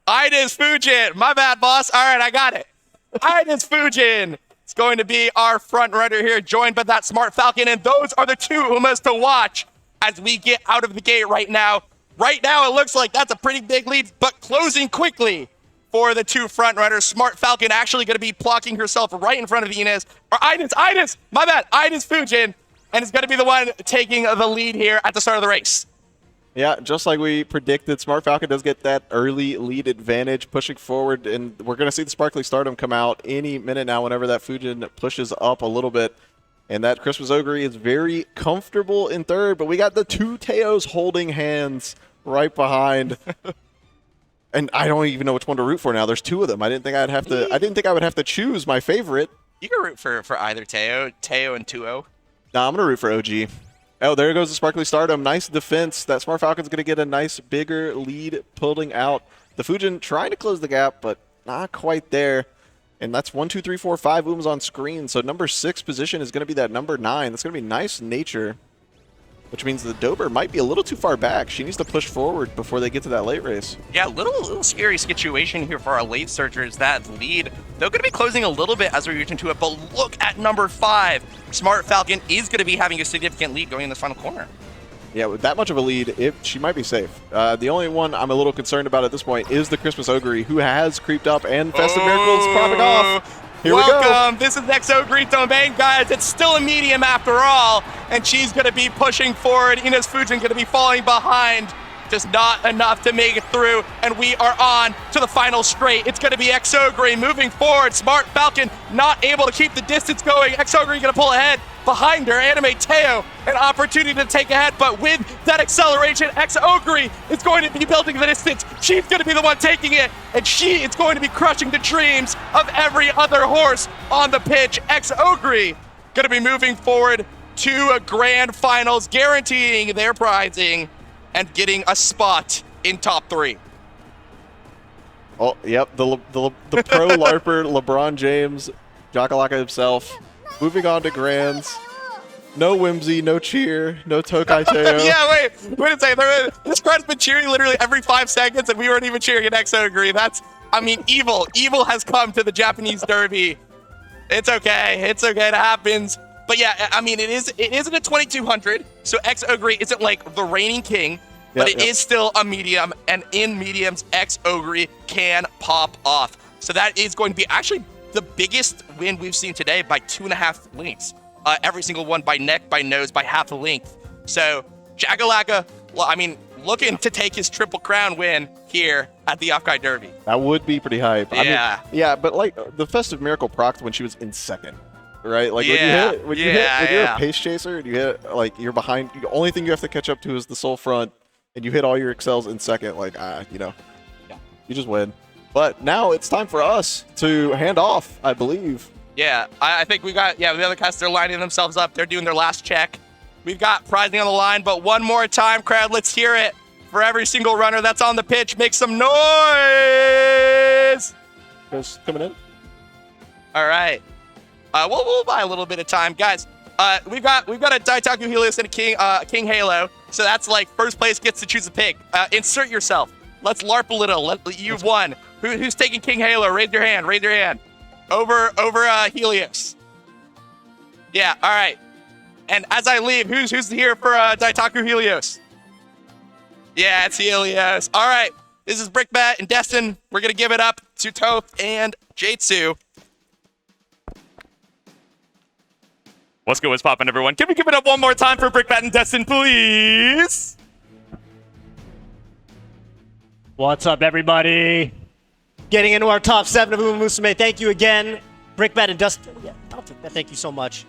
Enes Fujin. My bad, boss. All right, I got it. Enes Fujin. It's going to be our front runner here, joined by that Smart Falcon, and those are the two Umas to watch as we get out of the gate right now. Right now, it looks like that's a pretty big lead, but closing quickly for the two front runners. Smart Falcon actually going to be blocking herself right in front of Enes. Or Enes, my bad, Enes Fujin. and is going to be the one taking the lead here at the start of the race. Yeah, just like we predicted, Smart Falcon does get that early lead advantage pushing forward, and we're going to see the Sparkly Stardom come out any minute now whenever that Fujin pushes up a little bit. And that Christmas Ogre is very comfortable in third, but we got the two Teos holding hands right behind. And I don't even know which one to root for now. There's two of them. I didn't think I would have to choose my favorite. You can root for either Teo and 2-0. Nah, I'm going to root for OG. Oh, there goes the Sparkly Stardom. Nice defense. That Smart Falcon's going to get a nice, bigger lead pulling out. The Fujin trying to close the gap, but not quite there. And that's 1, 2, 3, 4, 5 Ooms on screen. So number 6 position is going to be that number 9. That's going to be Nice Nature, which means the Dober might be a little too far back. She needs to push forward before they get to that late race. Yeah, a little scary situation here for our late searchers. That lead, they're going to be closing a little bit as we reach into it, but look at number 5. Smart Falcon is going to be having a significant lead going in this final corner. Yeah, with that much of a lead, she might be safe. The only one I'm a little concerned about at this point is the Christmas Ogre, who has creeped up, and Festive Miracles popping off. Here Welcome. we go. This is next Ogre domain, guys. It's still a medium after all, and she's going to be pushing forward. Ina's Fujin going to be falling behind. Just not enough to make it through, and we are on to the final straight. It's going to be X-Ogre moving forward. Smart Falcon not able to keep the distance going. X-Ogre going to pull ahead. Behind her, Anime Teo, an opportunity to take ahead, but with that acceleration, X-Ogre is going to be building the distance. She's going to be the one taking it, and she is going to be crushing the dreams of every other horse on the pitch. X-Ogre going to be moving forward to a grand finals, guaranteeing their prizing and getting a spot in top 3. Oh, yep, the pro LARPer, LeBron James, Jakalaka himself, moving on to grands. No whimsy, no cheer, no Tokai Teo. Yeah, wait a second. This crowd's been cheering literally every 5 seconds, and we weren't even cheering at X-Ogre. I mean, evil. Evil has come to the Japanese Derby. It's okay. It's okay. It happens. But yeah, I mean, it isn't a 2200, so X-Ogre isn't like the reigning king, but it is still a medium, and in mediums, X-Ogre can pop off. So that is going to be actually the biggest win we've seen today by 2.5 lengths. Every single one by neck, by nose, by half a length. So Jakalaka, well, I mean, looking to take his Triple Crown win here at the OffKai Derby. That would be pretty hype. Yeah. I mean, yeah, but like the Festive Miracle procced when she was in second. Right, like when you're a pace chaser and you hit, like, you're behind. The only thing you have to catch up to is the sole front, and you hit all your excels in second. Like, you just win. But now it's time for us to hand off, I believe. Yeah, I think we got. Yeah, the other cast, they're lining themselves up. They're doing their last check. We've got prizing on the line, but one more time, crowd, let's hear it for every single runner that's on the pitch. Make some noise. Guys coming in. All right. We'll buy a little bit of time, guys. We've got a Jaytsu Helios and a King Halo, so that's like first place gets to choose a pick. Insert yourself. Let's LARP a little. You've won. Who's taking King Halo? Raise your hand. Raise your hand. Over Helios. Yeah. All right. And as I leave, who's here for Jaytsu Helios? Yeah, it's Helios. All right. This is Brickbat and Destin. We're gonna give it up to Toph and Jaytsu. What's good? What's poppin', everyone? Can we give it up one more time for Brickbat and Destin, please? What's up, everybody? Getting into our top 7 of Umamusume. Thank you again, Brickbat and Destin. Yeah, thank you so much.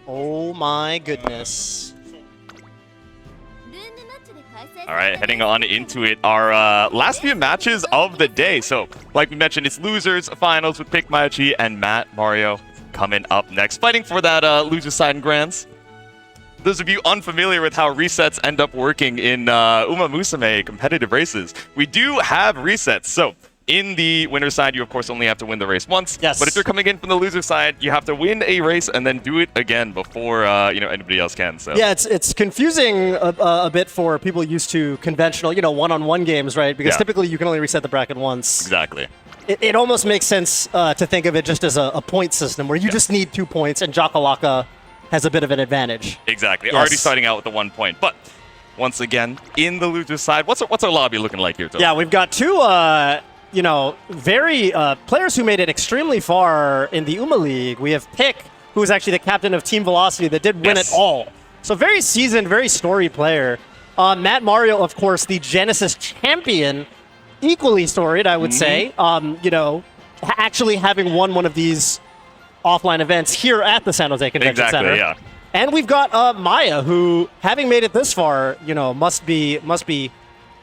Oh my goodness. All right, heading on into it. Our last few matches of the day. So, like we mentioned, it's losers finals with Pick Machi and Matt Mario coming up next, fighting for that loser side in grands. Those of you unfamiliar with how resets end up working in Umamusume competitive races, we do have resets. So in the winner's side, you of course only have to win the race once. Yes. But if you're coming in from the loser side, you have to win a race and then do it again before anybody else can. So yeah, it's confusing a bit for people used to conventional, one-on-one games, right? Because typically you can only reset the bracket once. Exactly. It almost makes sense to think of it just as a point system where you just need 2 points, and Jakalaka has a bit of an advantage. Exactly. Yes. Already starting out with the 1 point. But once again, in the loser side, what's our lobby looking like here, Toh? Yeah, we've got 2, very players who made it extremely far in the Uma League. We have Pick who was actually the captain of Team Velocity that did win it all. So very seasoned, very storied player. Matt Mario, of course, the Genesis champion, equally storied, I would say. You know, actually having won one of these offline events here at the San Jose Convention Center. Yeah. And we've got Maya, who, having made it this far, you know, must be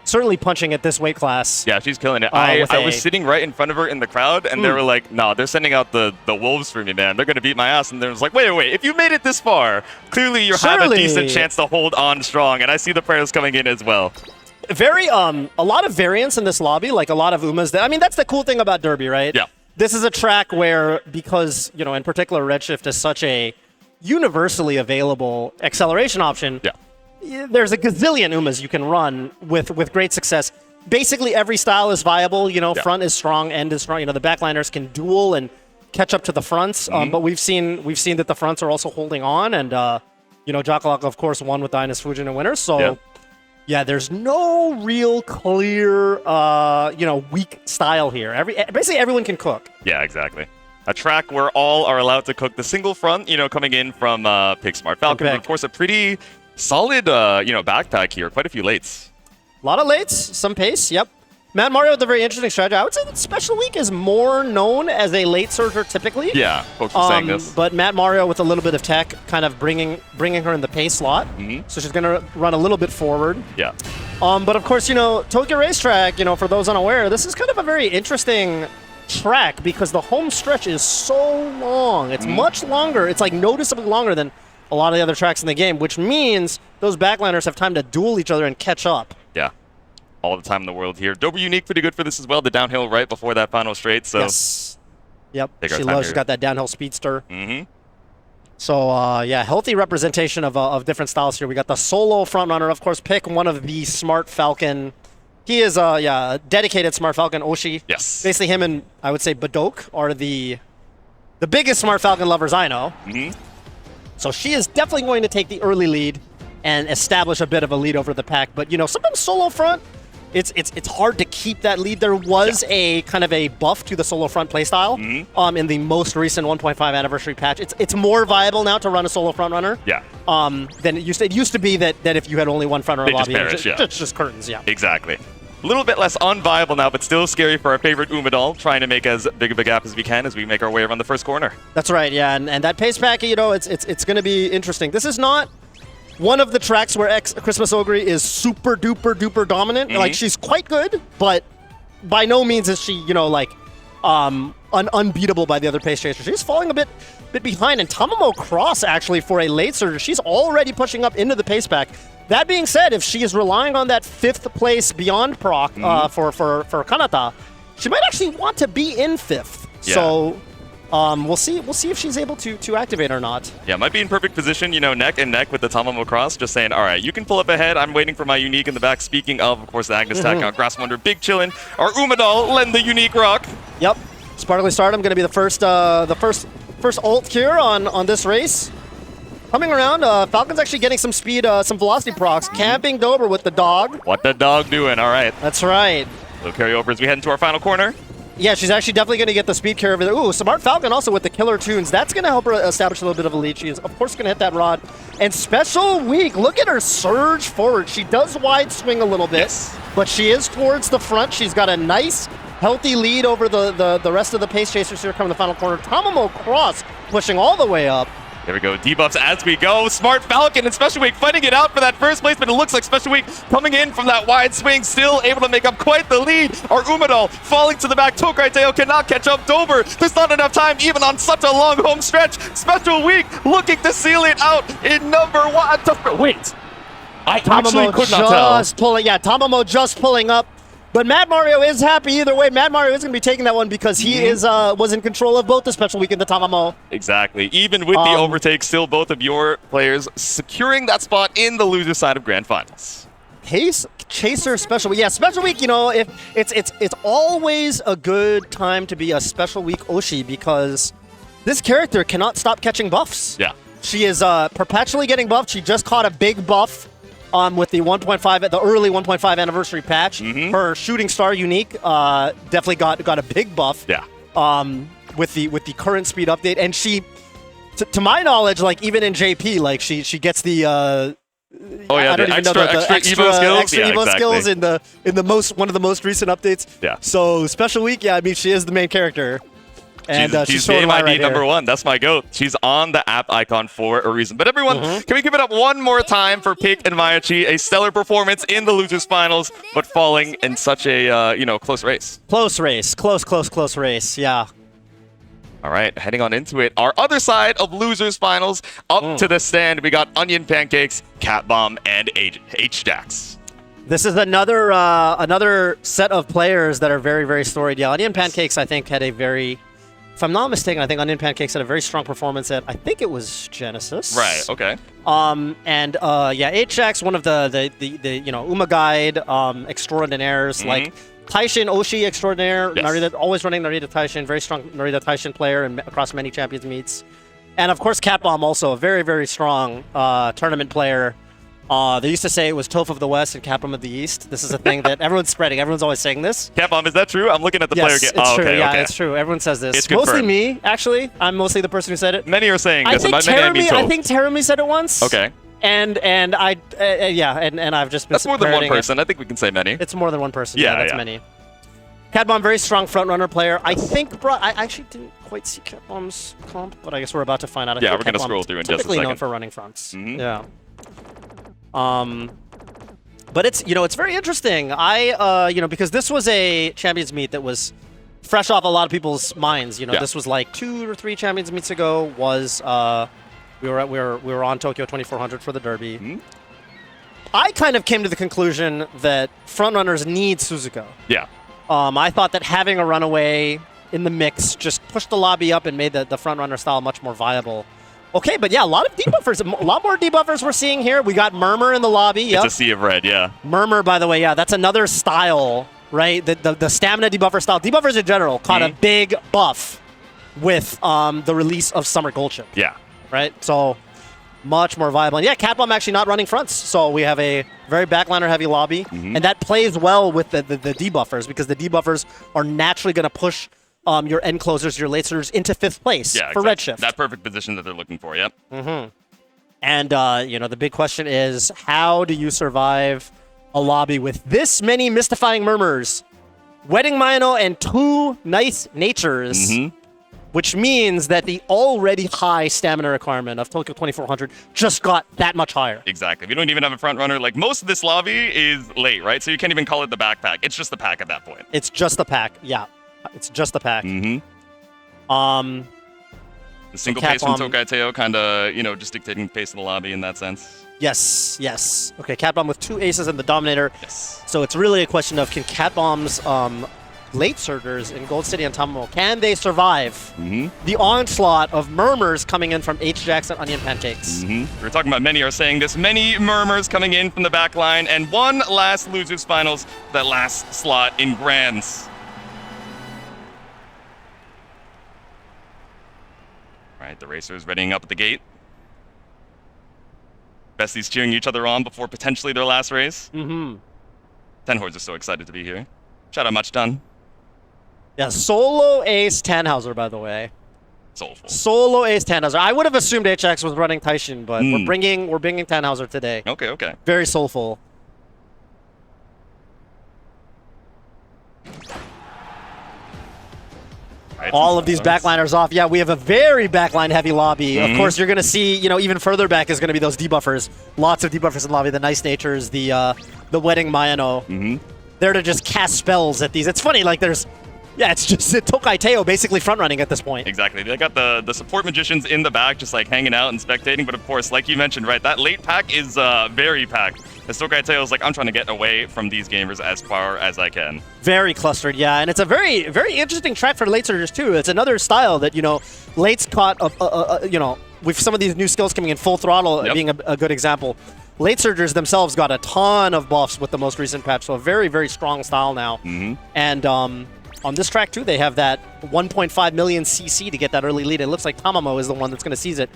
certainly punching at this weight class. Yeah, she's killing it. I was sitting right in front of her in the crowd, and they were like, no, they're sending out the wolves for me, man. They're going to beat my ass. And they was like, wait, if you made it this far, clearly you have a decent chance to hold on strong. And I see the prayers coming in as well. Very, a lot of variance in this lobby, like a lot of Umas. I mean, that's the cool thing about Derby, right? Yeah. This is a track where, because, you know, in particular, Redshift is such a universally available acceleration option. Yeah. There's a gazillion Umas you can run with great success. Basically, every style is viable. You know, front is strong, end is strong. You know, the backliners can duel and catch up to the fronts. But we've seen that the fronts are also holding on. And, you know, Jakalaka, of course, won with Dynas Fujin in winners. So, yeah, there's no real clear, you know, weak style here. Basically, everyone can cook. Yeah, exactly. A track where all are allowed to cook. The single front, you know, coming in from Pick Smart Falcon. But of course, a pretty solid, you know, backpack here. Quite a few lates. A lot of lates, some pace, yep. Matt Mario with a very interesting strategy. I would say that Special Week is more known as a late surger typically. Yeah, folks are saying this. But Matt Mario with a little bit of tech, kind of bringing her in the pace slot. So she's going to run a little bit forward. Yeah. But of course, you know, Tokyo Racetrack, you know, for those unaware, this is kind of a very interesting track because the home stretch is so long. It's much longer. It's like noticeably longer than a lot of the other tracks in the game, which means those backliners have time to duel each other and catch up. Yeah. All the time in the world here. Dober Unique pretty good for this as well. The downhill right before that final straight. So yes. Yep. She's got that downhill speedster. So, yeah, healthy representation of different styles here. We got the solo frontrunner, of course. Pick one of the Smart Falcon. He is, a dedicated Smart Falcon, Oshi. Yes. Basically, him and, I would say, Badok are the biggest Smart Falcon lovers I know. So she is definitely going to take the early lead and establish a bit of a lead over the pack. But, you know, sometimes solo front, it's hard to keep that lead. There was a kind of a buff to the solo front playstyle in the most recent 1.5 anniversary patch. It's more viable now to run a solo front runner. Yeah. Than it used to. It used to be that if you had only one front runner lobby, it's just curtains. Yeah. Exactly. A little bit less unviable now, but still scary for our favorite Umadal, trying to make as big of a gap as we can as we make our way around the first corner. That's right. Yeah, and that pace pack, you know, it's going to be interesting. This is not one of the tracks where Christmas Ogre is super duper dominant. Like, she's quite good, but by no means is she, you know, like unbeatable by the other pace chasers. She's falling a bit behind, and Tamamo Cross actually for a late surge, she's already pushing up into the pace pack. That being said, if she is relying on that 5th place beyond proc for Kanata, she might actually want to be in 5th. Yeah. So we'll see if she's able to activate or not. Yeah, might be in perfect position, you know, neck and neck with the Tamamo Cross, just saying, all right, you can pull up ahead. I'm waiting for my Unique in the back. Speaking of course, the Agnes Tack out, Grass Wonder, big chillin'. Our Umadal lend the Unique rock. Yep, Sparkly Stardom going to be the first ult here on this race. Coming around, Falcon's actually getting some speed, some velocity procs. Camping Dober with the dog. What the dog doing? All right. That's right. So carry over as we head into our final corner. Yeah, she's actually definitely going to get the speed carry over there. Ooh, Smart Falcon also with the killer tunes. That's going to help her establish a little bit of a lead. She is, of course, going to hit that rod. And Special Week, look at her surge forward. She does wide swing a little bit, but she is towards the front. She's got a nice, healthy lead over the rest of the pace chasers here coming to the final corner. Tamamo Cross pushing all the way up. There we go, debuffs as we go. Smart Falcon and Special Week fighting it out for that first place, but it looks like Special Week coming in from that wide swing, still able to make up quite the lead. Our Umadal falling to the back. Tokai Teo cannot catch up. Dober, there's not enough time even on such a long home stretch. Special Week looking to seal it out in number 1. Wait, I actually could not tell. Tamamo just pulling up. But Matt Mario is happy either way. Matt Mario is going to be taking that one because he was in control of both the Special Week and the Tamamo. Exactly. Even with the overtake, still both of your players securing that spot in the loser side of Grand Finals. Pace Chaser Special Week. Yeah, Special Week, you know, it's always a good time to be a Special Week Oshi because this character cannot stop catching buffs. Yeah. She is perpetually getting buffed. She just caught a big buff with the 1.5, the early 1.5 anniversary patch. Her Shooting Star Unique definitely got a big buff. Yeah. With the current speed update, and she to my knowledge, like even in JP, like she gets the Oh yeah, I don't the even know the extra Evo skills. extra Yeah, Evo exactly. skills in the one of the most recent updates. Yeah. So special week, yeah. I mean, she is the main character, and she's showing game why ID right number here. 1. That's my goat. She's on the app icon for a reason. But everyone, Mm-hmm. can we give it up one more time for Pick and Mayachi? A stellar performance in the losers finals, but falling in such a close race. Close race, close race. Yeah. All right, heading on into it. Our other side of losers finals, up to the stand, we got Onion Pancakes, Catbomb, and Hjax. This is another set of players that are very, very storied. Yeah, Onion Pancakes, I think, had a very, if I'm not mistaken, I think Onion Pancakes had a very strong performance at, I think it was Genesis. Right. Okay. Yeah, Hjax, one of the Uma Guide extraordinaires, like Taishin Oshi extraordinaire, Yes. Narita, always running Narita Taishin, very strong Narita Taishin player and across many champions meets. And of course, Catbomb, also a very, very strong tournament player. They used to say it was Toph of the West and Catbomb of the East. This is a thing that everyone's spreading. Everyone's always saying this. Catbomb, is that true? I'm looking at the player Yes, game. it's Oh, true. okay, Yeah, okay. it's true. Everyone says this. It's Mostly confirmed. me, actually. I'm mostly the person who said it. Many are saying I this. think By many, I mean Terumi, I Toph. think Terumi said it once. Okay. And I've just been That's more than one parroting it. person. I think we can say many. It's more than one person. Yeah, That's yeah. many. Catbomb, very strong front runner player. I think, bro, I actually didn't quite see Catbomb's comp, but I guess we're about to find out. I Yeah, think we're gonna Catbomb scroll through in just a typically known second. for running fronts. Mhm. Yeah. But it's very interesting. Because this was a Champions Meet that was fresh off a lot of people's minds. Yeah. This was like 2 or 3 Champions Meets ago. Was we were on Tokyo 2400 for the Derby. Mhm. I kind of came to the conclusion that frontrunners need Suzuka. Yeah. I thought that having a runaway in the mix just pushed the lobby up and made the frontrunner style much more viable. Okay, but yeah, a lot of debuffers, a lot more debuffers we're seeing here. We got Murmur in the lobby. Yep. It's a sea of red, yeah. Murmur, by the way, yeah, that's another style, right? The stamina debuffer style. Debuffers in general caught a big buff with the release of Summer Gold Chip, Yeah. right? So much more viable. And yeah, Catbomb actually not running fronts. So we have a very backliner heavy lobby. And that plays well with the debuffers because the debuffers are naturally going to push your end closers, your late surgers into 5th place Yeah, for exactly. Redshift. That perfect position that they're looking for, yep. And, the big question is, how do you survive a lobby with this many mystifying murmurs? Wedding Mino and 2 nice natures, which means that the already high stamina requirement of Tokyo 2400 just got that much higher. Exactly. If you don't even have a front runner, like most of this lobby is late, right? So you can't even call it the backpack. It's just the pack at that point. It's just the pack. Yeah, it's just the pack. The single pace from Catbomb- Tokai Teo kind of, just dictating the pace of the lobby in that sense. Yes. Okay, Catbomb with 2 aces and the Dominator. Yes. So it's really a question of can Catbomb's late surgers in Gold City and Tamamo, can they survive the onslaught of murmurs coming in from Hjax and Onion Pancakes? We're talking about many are saying this. Many murmurs coming in from the back line. And one last losers finals, that last slot in Grands. All right, the racers readying up at the gate. Besties cheering each other on before potentially their last race. Ten Hordes are so excited to be here. Shout out Much Done. Yeah, solo ace Tannhauser, by the way. Soulful. Solo ace Tannhauser. I would have assumed Hjax was running Taishin, but we're bringing Tannhauser today. Okay. Very soulful. Right, All some of these stars. backliners off. Yeah, we have a very backline heavy lobby. Of course, you're going to see, even further back is going to be those debuffers. Lots of debuffers in the lobby. The Nice Natures, the Wedding Mayano. There to just cast spells at these. It's funny, like it's just Tokai Teo basically front running at this point. Exactly. They got the support magicians in the back just like hanging out and spectating. But of course, like you mentioned, right, that late pack is very packed. As Tokai Teo is like, I'm trying to get away from these gamers as far as I can. Very clustered, yeah. And it's a very, very interesting track for late surgers, too. It's another style that, late's caught, with some of these new skills coming in full throttle being a good example. Late surgers themselves got a ton of buffs with the most recent patch, so a very, very strong style now. And on this track, too, they have that 1.5 million CC to get that early lead. It looks like Tamamo is the one that's going to seize it.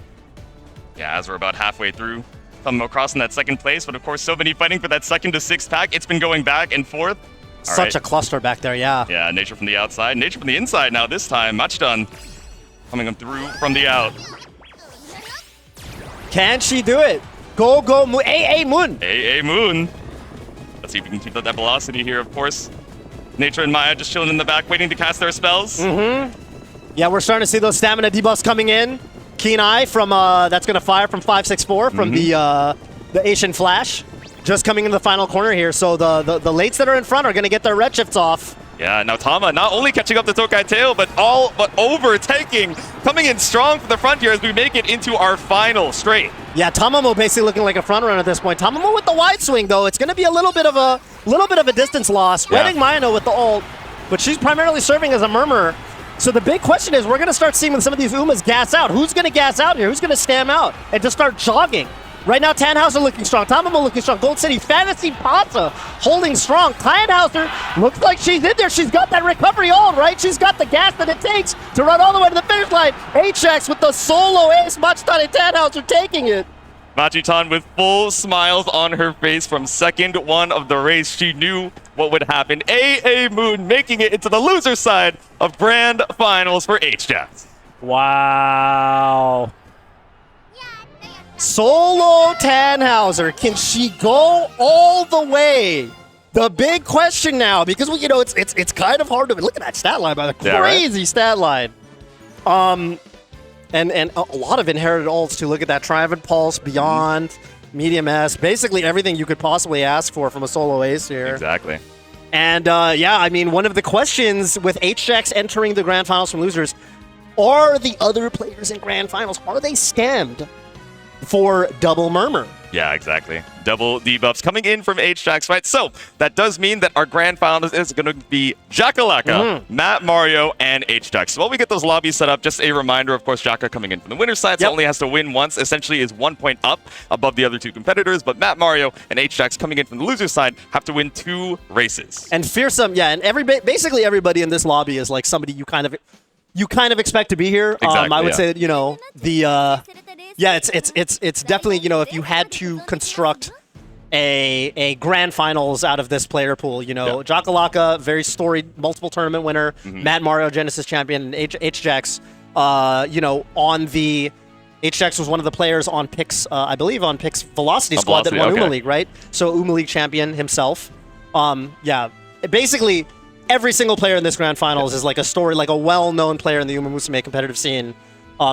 Yeah, as we're about halfway through, Tamamo crossing that second place, but of course, so many fighting for that 2nd to 6th pack. It's been going back and forth. Such a cluster back there, yeah. Yeah, Nature from the outside, Nature from the inside now this time. Much Done coming up through from the out. Can she do it? Go, go, Moon. AA Moon. AA Moon. Let's see if we can keep up that velocity here, of course. Nature and Maya just chilling in the back, waiting to cast their spells. Yeah, we're starting to see those stamina debuffs coming in. Keen Eye from that's gonna fire from 564 from the Asian Flash, just coming in the final corner here. So the lates that are in front are gonna get their red shifts off. Yeah, now Tama not only catching up to Tokai tail, but overtaking, coming in strong from the front here as we make it into our final straight. Yeah, Tamamo basically looking like a front runner at this point. Tamamo with the wide swing though, it's gonna be a little bit of a distance loss. Yeah. Wedding Mayano with the ult, but she's primarily serving as a murmur. So the big question is, we're gonna start seeing when some of these Umas gas out. Who's gonna gas out here? Who's gonna stam out and just start jogging? Right now, Tannhauser looking strong. Tamamo looking strong. Gold City, Fantasy Pata holding strong. Tannhauser looks like she's in there. She's got that recovery all right. She's got the gas that it takes to run all the way to the finish line. Hjax with the solo ace. Machtan and Tannhauser taking it. Machitan with full smiles on her face from second one of the race. She knew what would happen. AA Moon making it into the loser side of Grand Finals for Hjax. Wow. Solo Tannhauser, can she go all the way? The big question now, because it's kind of hard to look at that stat line, by the crazy stat line. And a lot of inherited ults to look at that Triumphant Pulse, Beyond, Medium S, basically everything you could possibly ask for from a solo ace here. Exactly. And yeah, I mean, one of the questions with Hjax entering the Grand Finals from losers, are the other players in Grand Finals, are they scammed for double murmur? Yeah, exactly. Double debuffs coming in from Hjax, right? So that does mean that our grand finals is going to be Jakalaka, Matt Mario, and Hjax. So while we get those lobbies set up, just a reminder, of course, Jaka coming in from the winner's side, so only has to win once, essentially is 1 point up above the other two competitors, but Matt Mario and Hjax coming in from the loser's side have to win 2 races. And fearsome, yeah, and basically everybody in this lobby is like somebody you kind of expect to be here. Exactly, I would say that, yeah, it's definitely, if you had to construct a grand finals out of this player pool, Jakalaka, very storied multiple tournament winner, Matt Mario, Genesis champion, and Hjax, on the Hjax was one of the players on Pix, I believe on Pix Velocity Squad that won Uma League, right? So Uma League champion himself. Yeah, basically every single player in this grand finals is like a story, like a well-known player in the Umamusume competitive scene.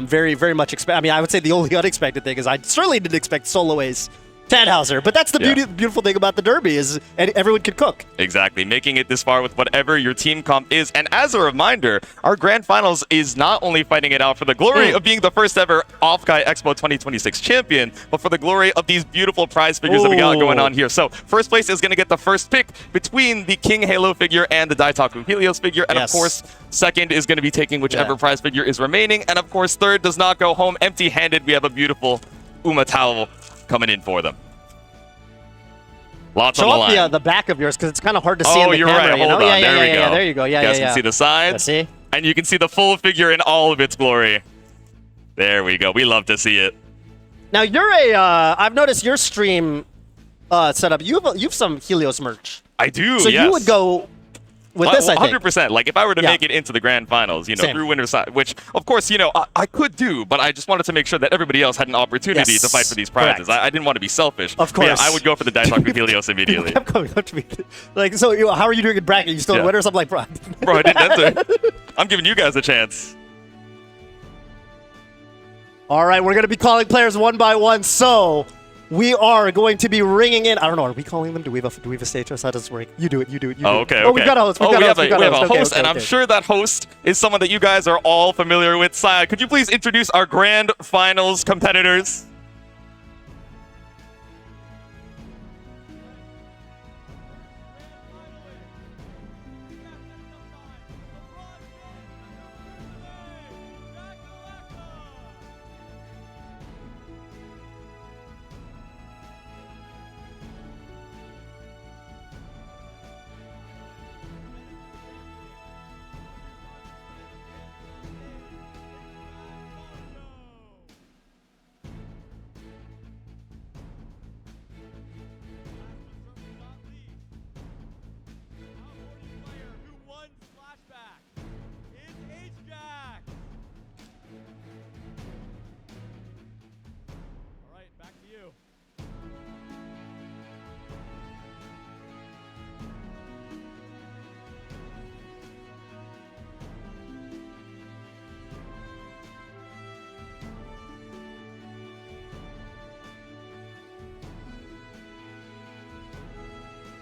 Very, very much I mean, I would say the only unexpected thing is I certainly didn't expect solo ace Tannhauser, but that's the beautiful thing about the Derby is everyone can cook. Exactly, making it this far with whatever your team comp is. And as a reminder, our grand finals is not only fighting it out for the glory of being the first ever OffKai Expo 2026 champion, but for the glory of these beautiful prize figures that we got going on here. So first place is going to get the first pick between the King Halo figure and the Daitaku Helios figure. And of course, second is going to be taking whichever prize figure is remaining. And of course, third does not go home empty-handed. We have a beautiful Uma towel coming in for them. Lots on the line. Show off the back of yours because it's kind of hard to see in the you're camera. right. Hold on. There we go. There you go. Yeah, you guys can see the sides. See? And you can see the full figure in all of its glory. There we go. We love to see it. Now you're I've noticed your stream setup. You have some Helios merch. I do. So yes. you would go with this, I think. 100%. Like if I were to make it into the grand finals, through winner's side, which of course, I could do, but I just wanted to make sure that everybody else had an opportunity to fight for these prizes. I didn't want to be selfish. Of course. Yeah, I would go for the Daitaku Helios immediately. People kept coming up to me. Like, so how are you doing in bracket? You still in winners? I'm like, bro. Bro, I didn't enter. I'm giving you guys a chance. All right, we're going to be calling players one by one, so we are going to be ringing in. I don't know. Are we calling them? Do we have a stage host? How does this work? You do it. Okay. Oh, we've got a host. We have a host, and I'm sure that host is someone that you guys are all familiar with. Saya, could you please introduce our grand finals competitors?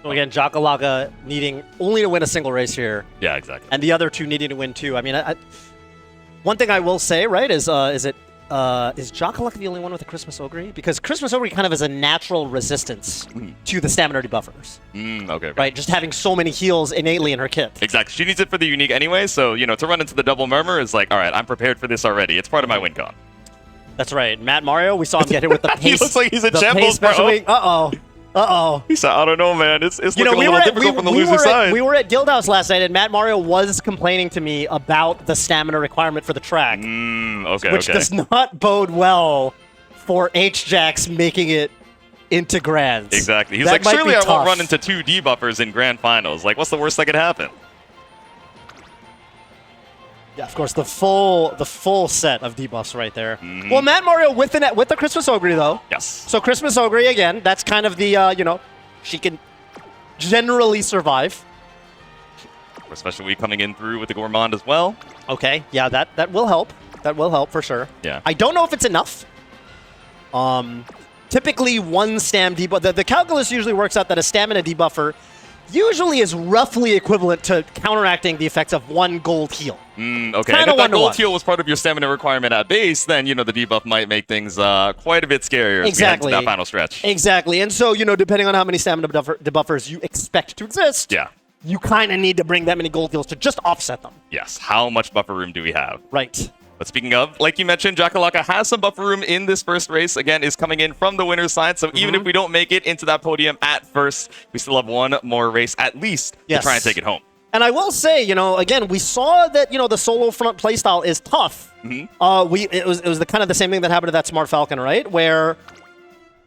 So again, Jakalaka needing only to win a single race here, Yeah, exactly. and the other two needing to win too. I mean, one thing I will say, right, is Jakalaka the only one with a Christmas Ogre? Because Christmas Ogre kind of is a natural resistance to the stamina debuffers. Okay. Right, just having so many heals innately in her kit. Exactly. She needs it for the unique anyway, so, you know, to run into the double murmur is like, all right, I'm prepared for this already. It's part of my win con. That's right. Matt Mario, we saw him get hit with the pace. He looks like he's in the shambles, pace special bro. week. Uh-oh. He said, I don't know, man. It's looking a we little were difficult from the loser side. we were at Guildhouse last night, and Matt Mario was complaining to me about the stamina requirement for the track, which does not bode well for Hjax making it into Grands. Exactly. He's That like, might surely be I tough. won't run into 2 debuffers in grand finals. Like, what's the worst that could happen? Yeah, of course, the full set of debuffs right there. Well, Matt Mario with the Christmas Ogre though. Yes. So Christmas Ogre again. That's kind of the you know, she can generally survive. Or special week coming in through with the Gourmand as well. Okay, yeah, that will help. That will help for sure. Yeah. I don't know if it's enough. Typically one stam debuff. The calculus usually works out that a stamina debuffer usually is roughly equivalent to counteracting the effects of 1 gold heal. Okay. And Kinda if that one-to-one. gold heal was part of your stamina requirement at base, then, you know, the debuff might make things quite a bit scarier as we head into that final stretch. Exactly. And so, you know, depending on how many stamina debuffers you expect to exist, Yeah. you kind of need to bring that many gold heals to just offset them. Yes. How much buffer room do we have? Right. But speaking of, like you mentioned, Jakalaka has some buffer room in this first race. Again, is coming in from the winner's side. So even if we don't make it into that podium at first, we still have one more race at least to try and take it home. And I will say, you know, again, we saw that, you know, the solo front playstyle is tough. It was the kind of the same thing that happened to that Smart Falcon, right? Where,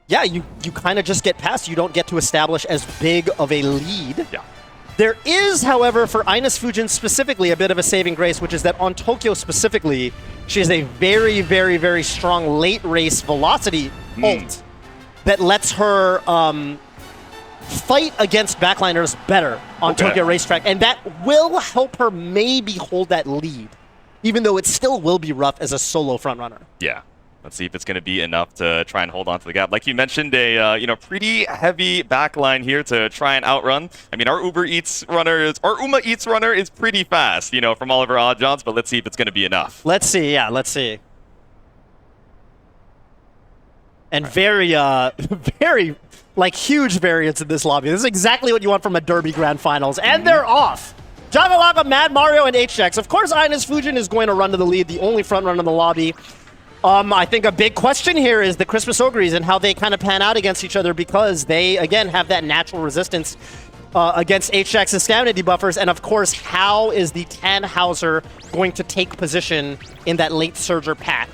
yeah, you kind of just get past. You don't get to establish as big of a lead. Yeah. There is, however, for Ines Fujin specifically, a bit of a saving grace, which is that on Tokyo specifically, she has a very, very, very strong late race velocity ult that lets her fight against backliners better on Tokyo Racetrack, and that will help her maybe hold that lead, even though it still will be rough as a solo frontrunner. Yeah. Let's see if it's going to be enough to try and hold on to the gap. Like you mentioned, a you know, pretty heavy backline here to try and outrun. I mean, our Uma Eats runner is pretty fast, you know, from all of our odd jobs, but let's see if it's going to be enough. Let's see, yeah, let's see. And very, very, like, huge variance in this lobby. This is exactly what you want from a Derby Grand Finals, and they're off. Jakalaka, Mad Mario, and Hjax. Of course, Ines Fujin is going to run to the lead, the only front runner in the lobby. I think a big question here is the Christmas Ogres and how they kind of pan out against each other, because they, again, have that natural resistance against Hjax's stamina debuffers. And of course, how is the Tannhauser going to take position in that late Surger pack?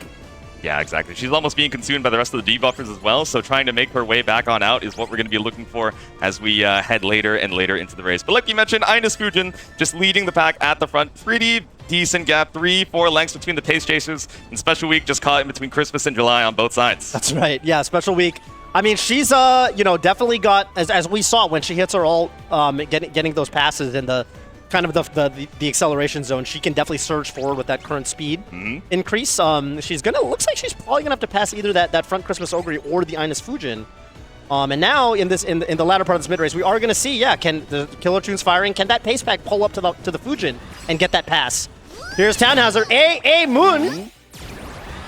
Yeah, exactly. She's almost being consumed by the rest of the debuffers as well, so trying to make her way back on out is what we're going to be looking for as we head later and later into the race. But like you mentioned, Ines Fujin just leading the pack at the front. Pretty decent gap, 3-4 lengths between the pace chasers. And Special Week just caught in between Christmas and July on both sides. That's right. Yeah, Special Week. I mean, she's you know, definitely got, as we saw when she hits her ult, getting those passes in the kind of the acceleration zone, she can definitely surge forward with that current speed increase. She's gonna, looks like she's probably gonna have to pass either that front Christmas Ogre or the Ines Fujin. And now in the latter part of this mid race, we are gonna see, yeah, can the Killer Tunes firing, can that pace pack pull up to the Fujin and get that pass? Here's Tannhauser, Moon.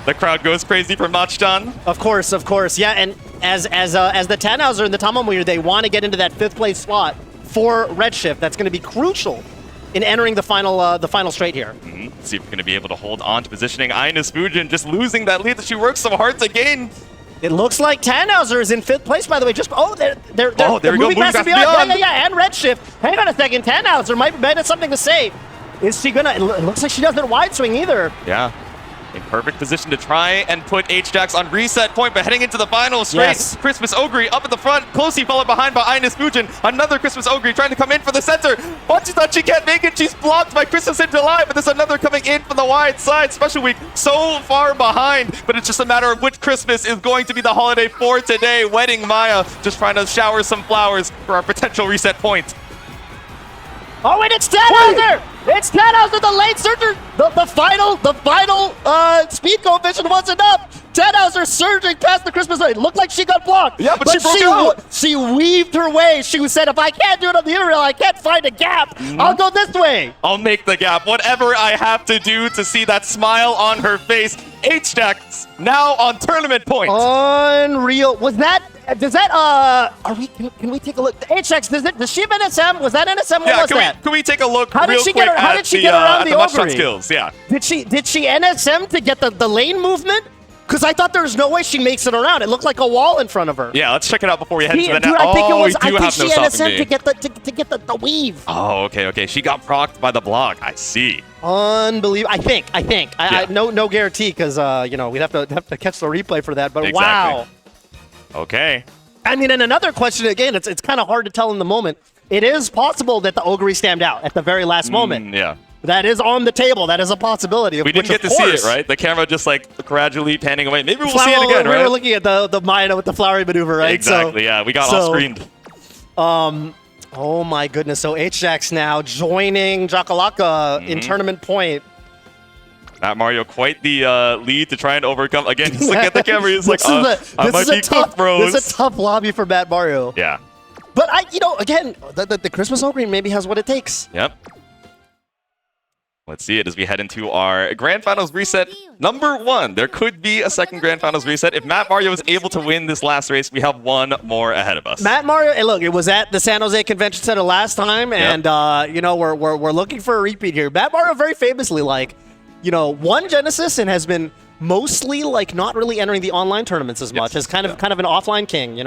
The crowd goes crazy for Mach-chan. Of course, yeah. And as the Tannhauser and the Tomometer, they want to get into that 5th place slot for Redshift. That's going to be crucial in entering the final straight here. See if we're going to be able to hold on to positioning. Ines Fujin just losing that lead that she worked so hard to gain. It looks like Tannhauser is in 5th place, by the way. Just they're there we go, moving past Beyond. Yeah, and Redshift. Hang on a second, Tannhauser might have something to say. Is she gonna? It looks like she doesn't wide swing either. Yeah. In perfect position to try and put Hjax on reset point, but heading into the final straight. Yes. Christmas Ogre up at the front, closely followed behind by Ines Fujin. Another Christmas Ogre trying to come in for the center. But she thought she can't make it. She's blocked by Christmas in July, but there's another coming in from the wide side. Special Week so far behind, but it's just a matter of which Christmas is going to be the holiday for today. Wedding Maya just trying to shower some flowers for our potential reset point. Oh, and it's Tannhauser! It's Tannhauser, the late surger. The final speed coefficient wasn't up. Tannhauser surging past the Christmas light. It looked like she got blocked. Yeah, but she broke out. She weaved her way. She said, if I can't do it on the interrail, I can't find a gap. I'll go this way. I'll make the gap. Whatever I have to do to see that smile on her face. Hjax now on tournament point. Unreal. Was that? Does that? Can we take a look? Hjax, does she have NSM? Was that NSM? What was that? Can we take a look How did real she quick get? How did she get around the Much-Shot Ogre? skills? Yeah. Did she NSM to get the lane movement? Because I thought there was no way she makes it around. It looked like a wall in front of her. Yeah, let's check it out before we head to the net. Dude, I think it was. I think she NSM me. to get the weave. Oh, okay. She got procced by the block. I see. Unbelievable. I think. Yeah. No guarantee because we'd have to catch the replay for that. But Exactly. wow. Okay. I mean, and another question again. It's kind of hard to tell in the moment. It is possible that the Ogre stamped out at the very last moment. Yeah. That is on the table. That is a possibility. We didn't get to see it, right? The camera just like gradually panning away. Maybe we'll see it again, right? We were looking at the Maida with the flowery maneuver, right? Exactly, yeah. We got off-screened. Oh my goodness. So Hjax now joining Jakalaka in tournament point. Matt Mario quite the lead to try and overcome. Again, he's looking at the camera. He's like, I might be cooked, bros. This is a tough lobby for Matt Mario. Yeah. But again, the Christmas Ogre maybe has what it takes. Yep. Let's see it as we head into our Grand Finals reset number 1. There could be a second Grand Finals reset. If Matt Mario is able to win this last race, we have one more ahead of us. Matt Mario, hey, look, it was at the San Jose Convention Center last time, and we're looking for a repeat here. Matt Mario very famously won Genesis and has been mostly not really entering the online tournaments as much as kind of an offline king.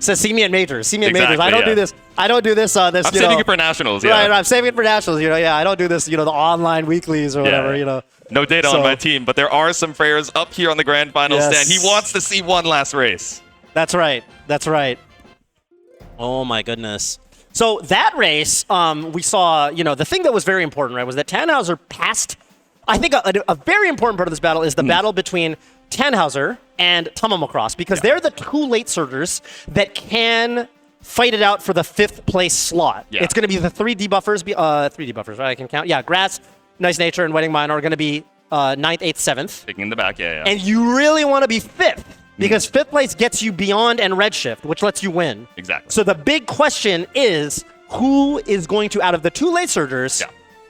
Says see me at majors. See me at majors. I don't do this. I don't do this. I'm saving it for nationals. Yeah. Right. I'm saving it for nationals. I don't do this. The online weeklies or whatever. No data on my team, but there are some prayers up here on the Grand Finals stand. He wants to see one last race. That's right. Oh my goodness. So that race, we saw. The thing that was very important, right, was that Tannhauser passed. I think a very important part of this battle is the battle between Tannhauser and Tamamocross, because they're the two late surgers that can fight it out for the 5th place slot. Yeah. It's going to be the 3 debuffers, right? I can count. Yeah, Grass, Nice Nature, and Wedding Mine are going to be 9th, 8th, 7th. Picking in the back, yeah. And you really want to be 5th, because 5th place gets you Beyond and Redshift, which lets you win. Exactly. So the big question is, who is going to, out of the 2 late surgers,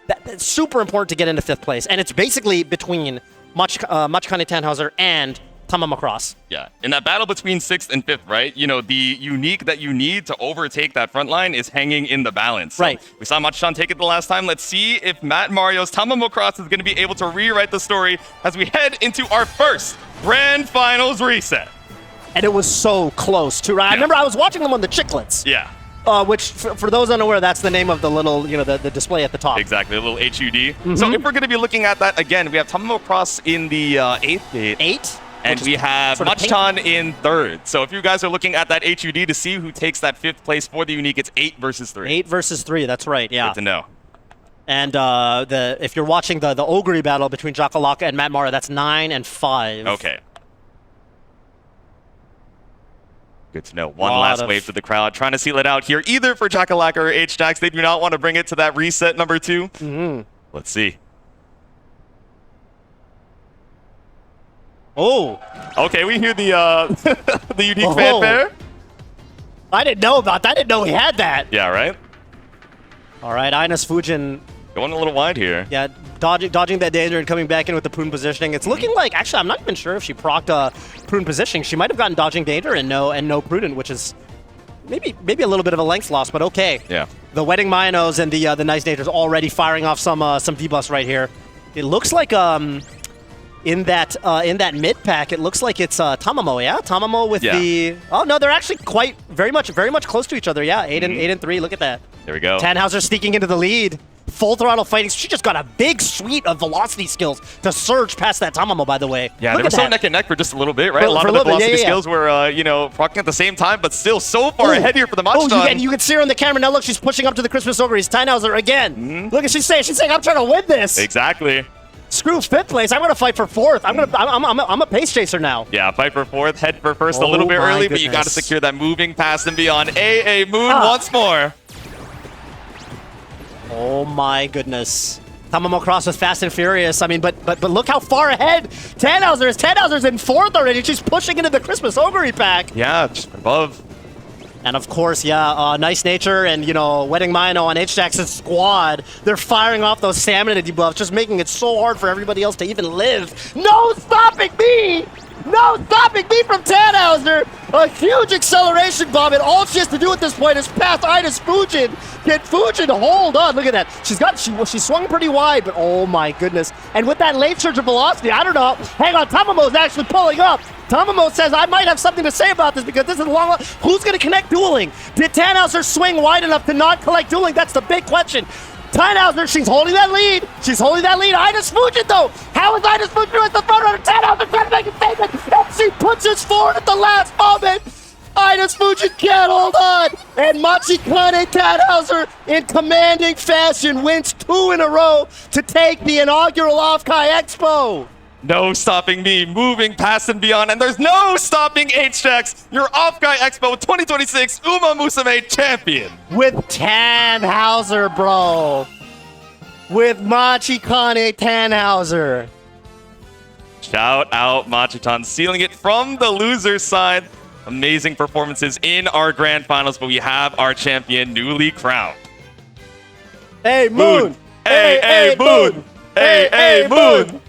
that's super important to get into 5th place. And it's basically between Machikane Tannhauser and Tamamocross. Yeah, in that battle between 6th and 5th, right? The unique that you need to overtake that front line is hanging in the balance. Right. So we saw Mach-chan take it the last time. Let's see if Matt Mario's Tamamocross is going to be able to rewrite the story as we head into our first Grand Finals reset. And it was so close, too, right? I remember I was watching them on the Chiclets. Yeah. Which, for those unaware, that's the name of the little, the display at the top. Exactly, a little HUD. So if we're going to be looking at that again, we have Tamamocross in the 8th gate. 8? And we have Mach-chan in 3rd. So if you guys are looking at that HUD to see who takes that 5th place for the unique, it's 8 versus 3. 8 versus 3, that's right, yeah. Good to know. And if you're watching the Ogre battle between Jakalaka and Matt Mario, that's 9 and 5. Okay. Good to know. One last wave to the crowd. Trying to seal it out here, either for Jakalaka or Hjax. They do not want to bring it to that reset number 2. Let's see. Oh. Okay, we hear the the unique fanfare. I didn't know about that. I didn't know he had that. Yeah, right? All right, Ines Fujin. Going a little wide here. Yeah, dodging that danger and coming back in with the prune positioning. It's looking like, actually, I'm not even sure if she procced prune positioning. She might have gotten dodging danger and no prudent, which is maybe a little bit of a length loss, but okay. Yeah. The Wedding Minos and the Nice Nature's already firing off some debuffs right here. It looks like in that mid pack, it looks like it's Tamamo, yeah? Tamamo with the... Oh, no, they're actually very much close to each other, yeah. 8 and 3, look at that. There we go. Tannhauser sneaking into the lead. Full throttle fighting. She just got a big suite of velocity skills to surge past that Tamamo, by the way. Yeah, look they were so neck and neck for just a little bit, right? A lot of the velocity skills were, proccing at the same time, but still so far ahead here for the Mach-chan. And you can see her on the camera. Now look, she's pushing up to the Christmas Ogre. It's Tannhauser again. Look at she's saying, I'm trying to win this. Exactly. Screw 5th place. I'm gonna fight for 4th. I'm a pace chaser now. Yeah, fight for 4th, head for 1st a little bit early, but you got to secure that moving past and beyond. AA Moon once more. Oh my goodness. Tamamo cross with Fast and Furious. I mean, but look how far ahead Tannhauser is. Tannhauser's in 4th already. She's pushing into the Christmas Ogre pack. Yeah, just above. And of course, yeah, Nice Nature and, you know, Wedding Mino on Hjax's squad. They're firing off those stamina debuffs, just making it so hard for everybody else to even live. No stopping me! No stopping me from Tannhauser! A huge acceleration bomb, and all she has to do at this point is pass Ida's Fujin. Get Fujin hold on. Look at that. She swung pretty wide, but oh my goodness. And with that late surge of velocity, I don't know. Hang on, Tamamo's actually pulling up. Tamamo says, I might have something to say about this because this is a long. Who's going to connect dueling? Did Tannhauser swing wide enough to not collect dueling? That's the big question. Tannhauser, she's holding that lead. She's holding that lead. Ida's Fujin, though. How is Ida's Fujin with the front runner? Tannhauser trying to make a statement, and she pushes forward at the last moment. Ida's Fujin can't hold on. And Machikane Tannhauser, in commanding fashion, wins 2 in a row to take the inaugural OffKai Expo. No stopping me, moving past and beyond, and there's no stopping Hjax, your OffKai Expo 2026 Umamusume champion. With Tannhauser, bro. With Machikane Tannhauser. Shout out Machitan, sealing it from the loser's side. Amazing performances in our grand finals, but we have our champion newly crowned. Hey, Moon! Hey, hey, Moon! Hey, hey, Moon!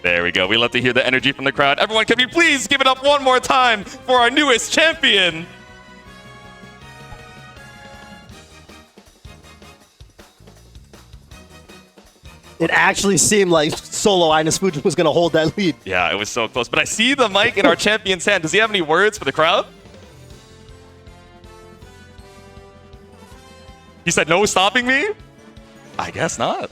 There we go. We love to hear the energy from the crowd. Everyone, can we please give it up one more time for our newest champion? It actually seemed like solo Ines Fujin was going to hold that lead. Yeah, it was so close. But I see the mic in our champion's hand. Does he have any words for the crowd? He said, no stopping me? I guess not.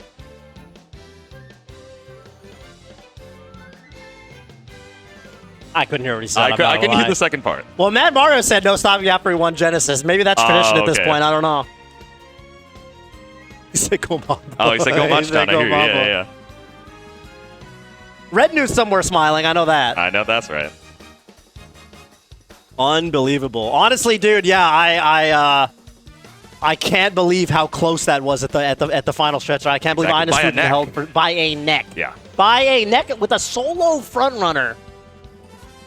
I couldn't hear what he said. I couldn't hear the second part. Well, Matt Mario said no stopping after he won Genesis. Maybe that's tradition at this point. I don't know. He said go Mambo. Oh, he said go Machitan. I hear you. Yeah. Red News somewhere smiling. I know that. I know that's right. Unbelievable. Honestly, dude, yeah, I can't believe how close that was at the final stretch. I can't believe Ines Fujin held by a neck. Yeah. By a neck with a solo front runner.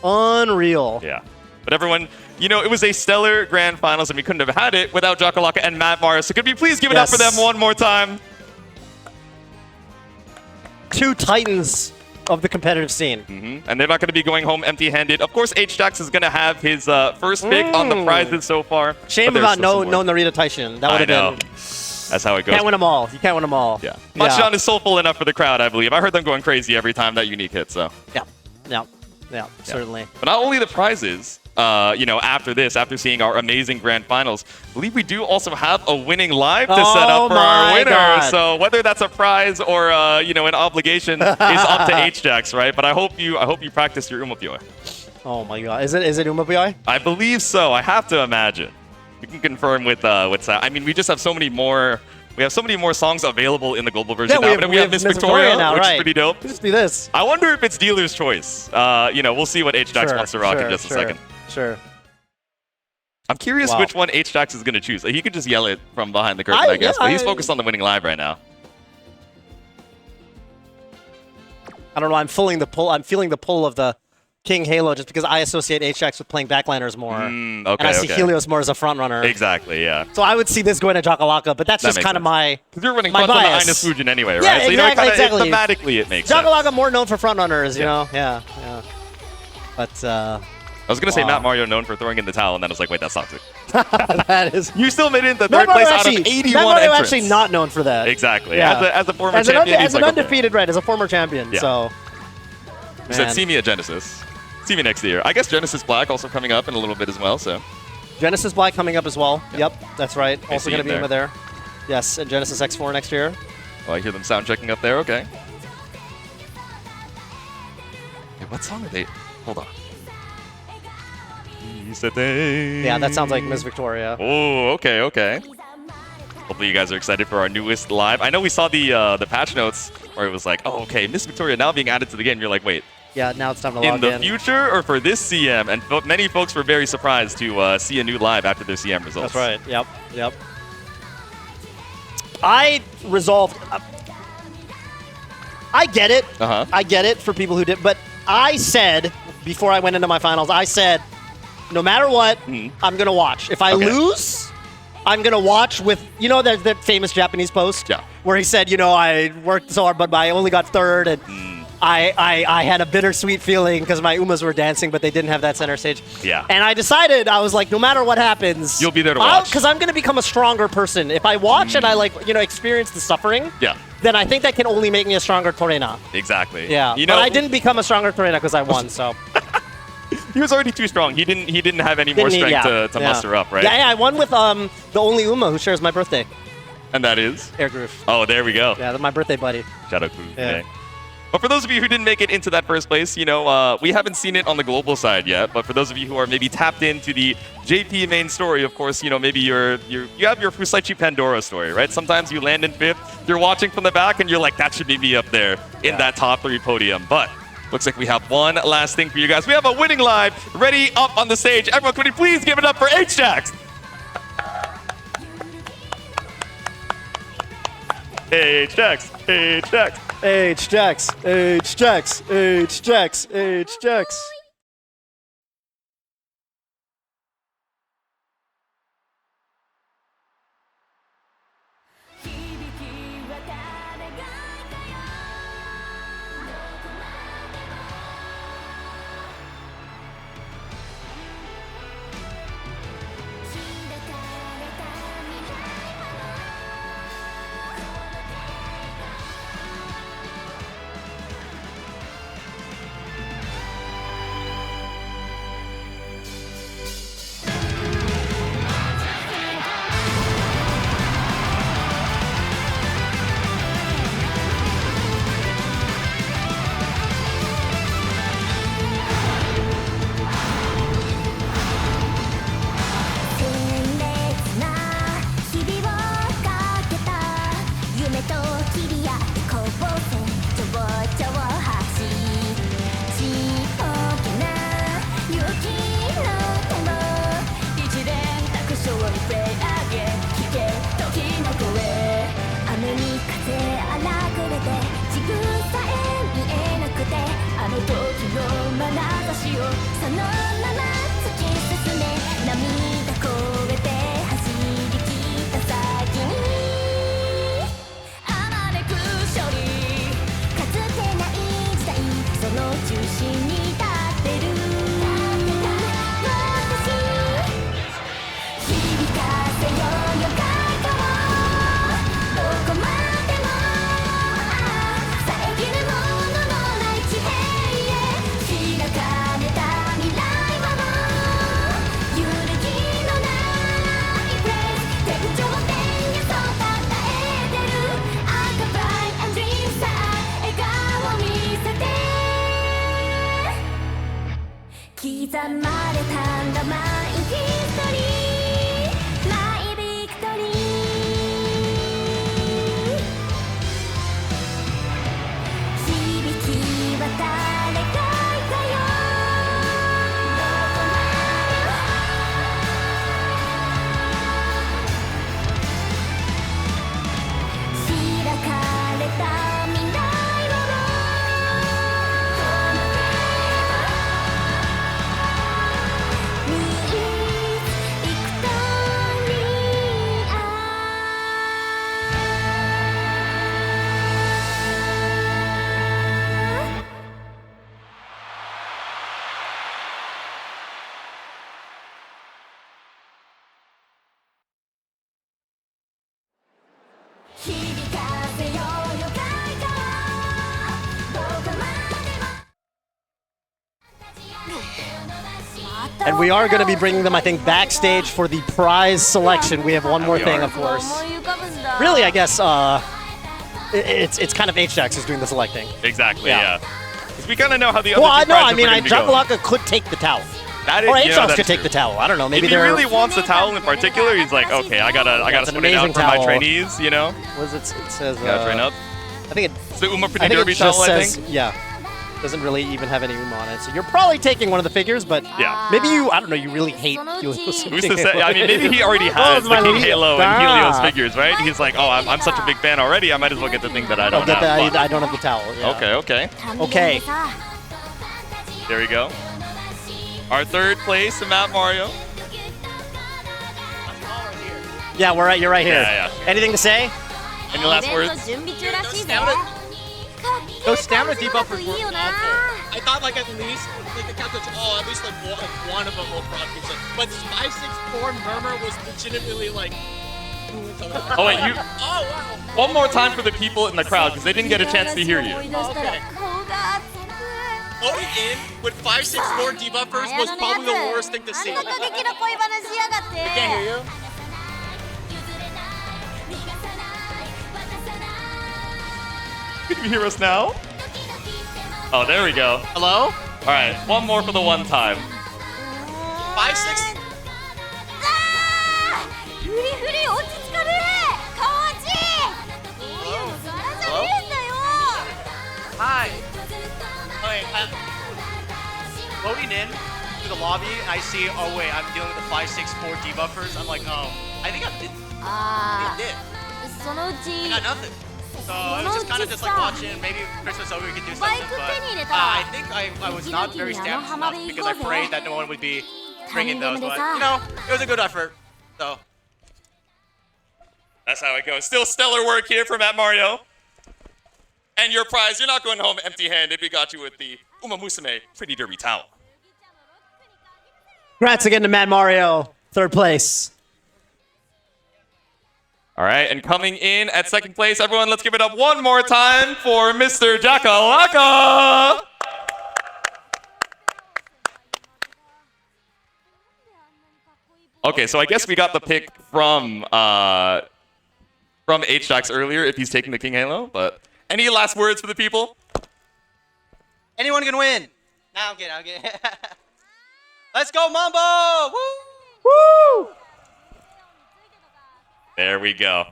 Unreal. Yeah. But everyone, you know, it was a stellar grand finals, and we couldn't have had it without Jakalaka and Matt Mara. So could we please give it up for them one more time? 2 titans of the competitive scene. And they're not going to be going home empty-handed. Of course, Hjax is going to have his first pick on the prizes so far. Shame about no Narita Taishin. That would have been... That's how it goes. Can't win them all. You can't win them all. Yeah. Machitan is soulful enough for the crowd, I believe. I heard them going crazy every time that unique hit, so... Yeah, certainly. But not only the prizes, you know, after seeing our amazing grand finals, I believe we do also have a winning live to set up for our winner. God. So whether that's a prize or you know, an obligation is up to Hjax, right? But I hope you practice your Umapyoi. Oh my God, is it Umapyoi? I believe so. I have to imagine. We can confirm with I mean, we just have so many more. We have so many more songs available in the global version now. We have Miss Victoria now, which is pretty dope. Just do this. I wonder if it's dealer's choice. You know, we'll see what Hjax wants to rock in just a second. Sure. I'm curious which one Hjax is going to choose. He could just yell it from behind the curtain, I guess. But he's focused on the winning live right now. I don't know. I'm feeling the pull of the King Halo just because I associate Hjax with playing backliners more. And I see Helios more as a front runner. Exactly, yeah. So I would see this going to Jakalaka, but that's just kind of my Because you're running front on the Ines Fujin anyway, right? Yeah, so exactly. Thematically, it makes sense. Jakalaka more known for front runners, you know? Yeah. But, I was going to say Matt Mario known for throwing in the towel, and then I was like, wait, that's toxic. That is... You still made it into third place out of 81 Matt Mario entrants. actually not known for that. Exactly. Yeah. As a former champion, as an undefeated, right, as a former champion, so... You said see me at Genesis. See me next year. I guess Genesis Black also coming up in a little bit as well, so... Genesis Black coming up as well. Yep, that's right. Also going to be over there. Yes, and Genesis X4 next year. Oh, I hear them sound checking up there. Okay. Hey, what song are they? Hold on. Yeah, that sounds like Miss Victoria. Oh, okay. Hopefully you guys are excited for our newest live. I know we saw the patch notes where it was like, oh, okay, Miss Victoria now being added to the game. You're like, wait. Yeah, now it's time to log in. In the future or for this CM? And many folks were very surprised to see a new live after their CM results. That's right. Yep. I resolved. I get it. Uh-huh. I get it for people who did. But I said, before I went into my finals, I said, no matter what, I'm going to watch. If I lose, I'm going to watch with, you know, that famous Japanese post? Yeah. Where he said, you know, I worked so hard, but I only got third. And I had a bittersweet feeling because my Umas were dancing, but they didn't have that center stage. Yeah. And I decided, I was like, no matter what happens, You'll be there to watch. Because I'm going to become a stronger person. If I watch and I, like, you know, experience the suffering, Yeah. then I think that can only make me a stronger Torena. Exactly. Yeah. You know, but I didn't become a stronger Torena because I won, so. he was already too strong. He didn't have any more strength to muster up, right? Yeah, I won with the only Uma who shares my birthday. And that is? Air Groove. Oh, there we go. Yeah, that's my birthday buddy. Shout out to Yeah. But for those of you who didn't make it into that first place, you know, we haven't seen it on the global side yet. But for those of you who are maybe tapped into the JP main story, of course, you know, maybe you have your Fusaichi Pandora story, right? Sometimes you land in 5th, you're watching from the back, and you're like, that should be up there in that top 3 podium. But looks like we have one last thing for you guys. We have a winning live ready up on the stage. Everyone, could you please give it up for Hjax? Hjax, Hjax. Hjax, Hjax, Hjax, Hjax. And we are going to be bringing them, I think, backstage for the prize selection. We have one more thing, of course. Really, I guess it's kind of Hjax who's doing the selecting. Exactly, yeah. Because we kind of know how the other well, two no, I prizes mean, are gonna be going. Jakalaka could take the towel. That is, or you know, Hjax could take the towel. I don't know. Maybe if he really wants the towel in particular, he's like, okay, I gotta split it out for my trainees, you know? What is it? It says. Gotta train up. I think it's the Uma Pretty I think Derby it just towel, says, I think. Yeah. Doesn't really even have any Uma on it. So you're probably taking one of the figures, but Yeah. maybe you, I don't know, you really hate Helios. Who's to say? I mean, maybe he already has the King Halo and Helios figures, right? He's like, oh, I'm such a big fan already. I might as well get the thing that I don't have. I don't have the towel. Yeah. Okay. Okay. There we go. Our third place, Matt Mario. Yeah, you're right here. Yeah. Anything to say? Any last words? Those stamina debuffers were awful. I thought like at least the captain's at least like one of them will proc you. But 564 Murmur was legitimately like. Oh wait, you. Oh wow. One more time for the people in the crowd because they didn't get a chance to hear you. Okay. Going in with 564 debuffers was probably the worst thing to see. I can't hear you. Can you hear us now? Oh, there we go. Hello? All right, one more for the one time. 5, 6. Hi. Loading in to the lobby, I see, oh wait, I'm dealing with the 564 debuffers. I'm like, oh, I think I did. I got nothing. So I was just kind of just like watching, maybe Christmas over we could do something, but I think I was not very stamped enough because I prayed that no one would be bringing those, but you know, it was a good effort, so. That's how it goes. Still stellar work here from Matt Mario. And your prize, you're not going home empty-handed. We got you with the Umamusume Pretty Derby towel. Congrats again to Matt Mario, third place. All right, and coming in at second place, everyone, let's give it up one more time for Mr. Jakalaka. Okay, so I guess we got the pick from Hjax earlier if he's taking the King Halo, but any last words for the people? Anyone can win. Nah, I'm kidding. Let's go, Mambo! Woo! There we go.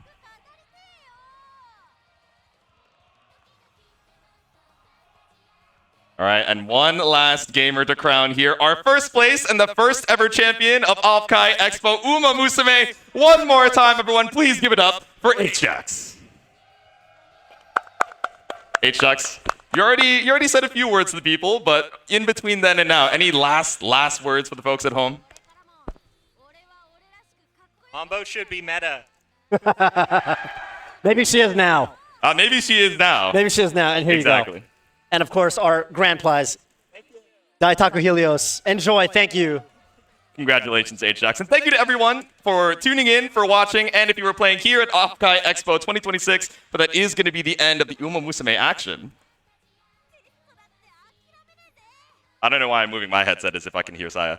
All right, and one last gamer to crown here. Our first place and the first ever champion of OffKai Expo Umamusume. One more time, everyone, please give it up for Hjax. Hjax, you already said a few words to the people, but in between then and now, any last words for the folks at home? Mambo should be meta. Maybe she is now. Maybe she is now. Maybe she is now, and here you go. Exactly. And of course, our grand prize, Daitaku Helios. Enjoy, thank you. Congratulations, Hjax. And thank you to everyone for tuning in, for watching, and if you were playing here at OffKai Expo 2026, but that is going to be the end of the Umamusume action. I don't know why I'm moving my headset as if I can hear Saya.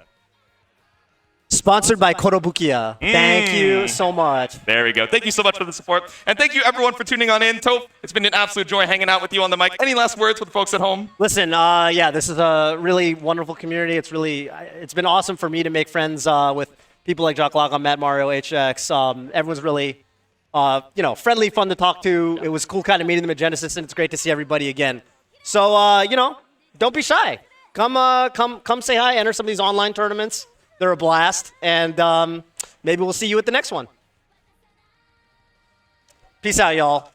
Sponsored by Korobukiya. Thank you so much. There we go. Thank you so much for the support. And thank you, everyone, for tuning on in. Toph, it's been an absolute joy hanging out with you on the mic. Any last words for the folks at home? Listen, yeah, this is a really wonderful community. It's been awesome for me to make friends with people like Jakalaka, Matt Mario, Hjax. Everyone's really, friendly, fun to talk to. It was cool kind of meeting them at Genesis, and it's great to see everybody again. So, don't be shy. Come say hi. Enter some of these online tournaments. They're a blast, and maybe we'll see you at the next one. Peace out, y'all.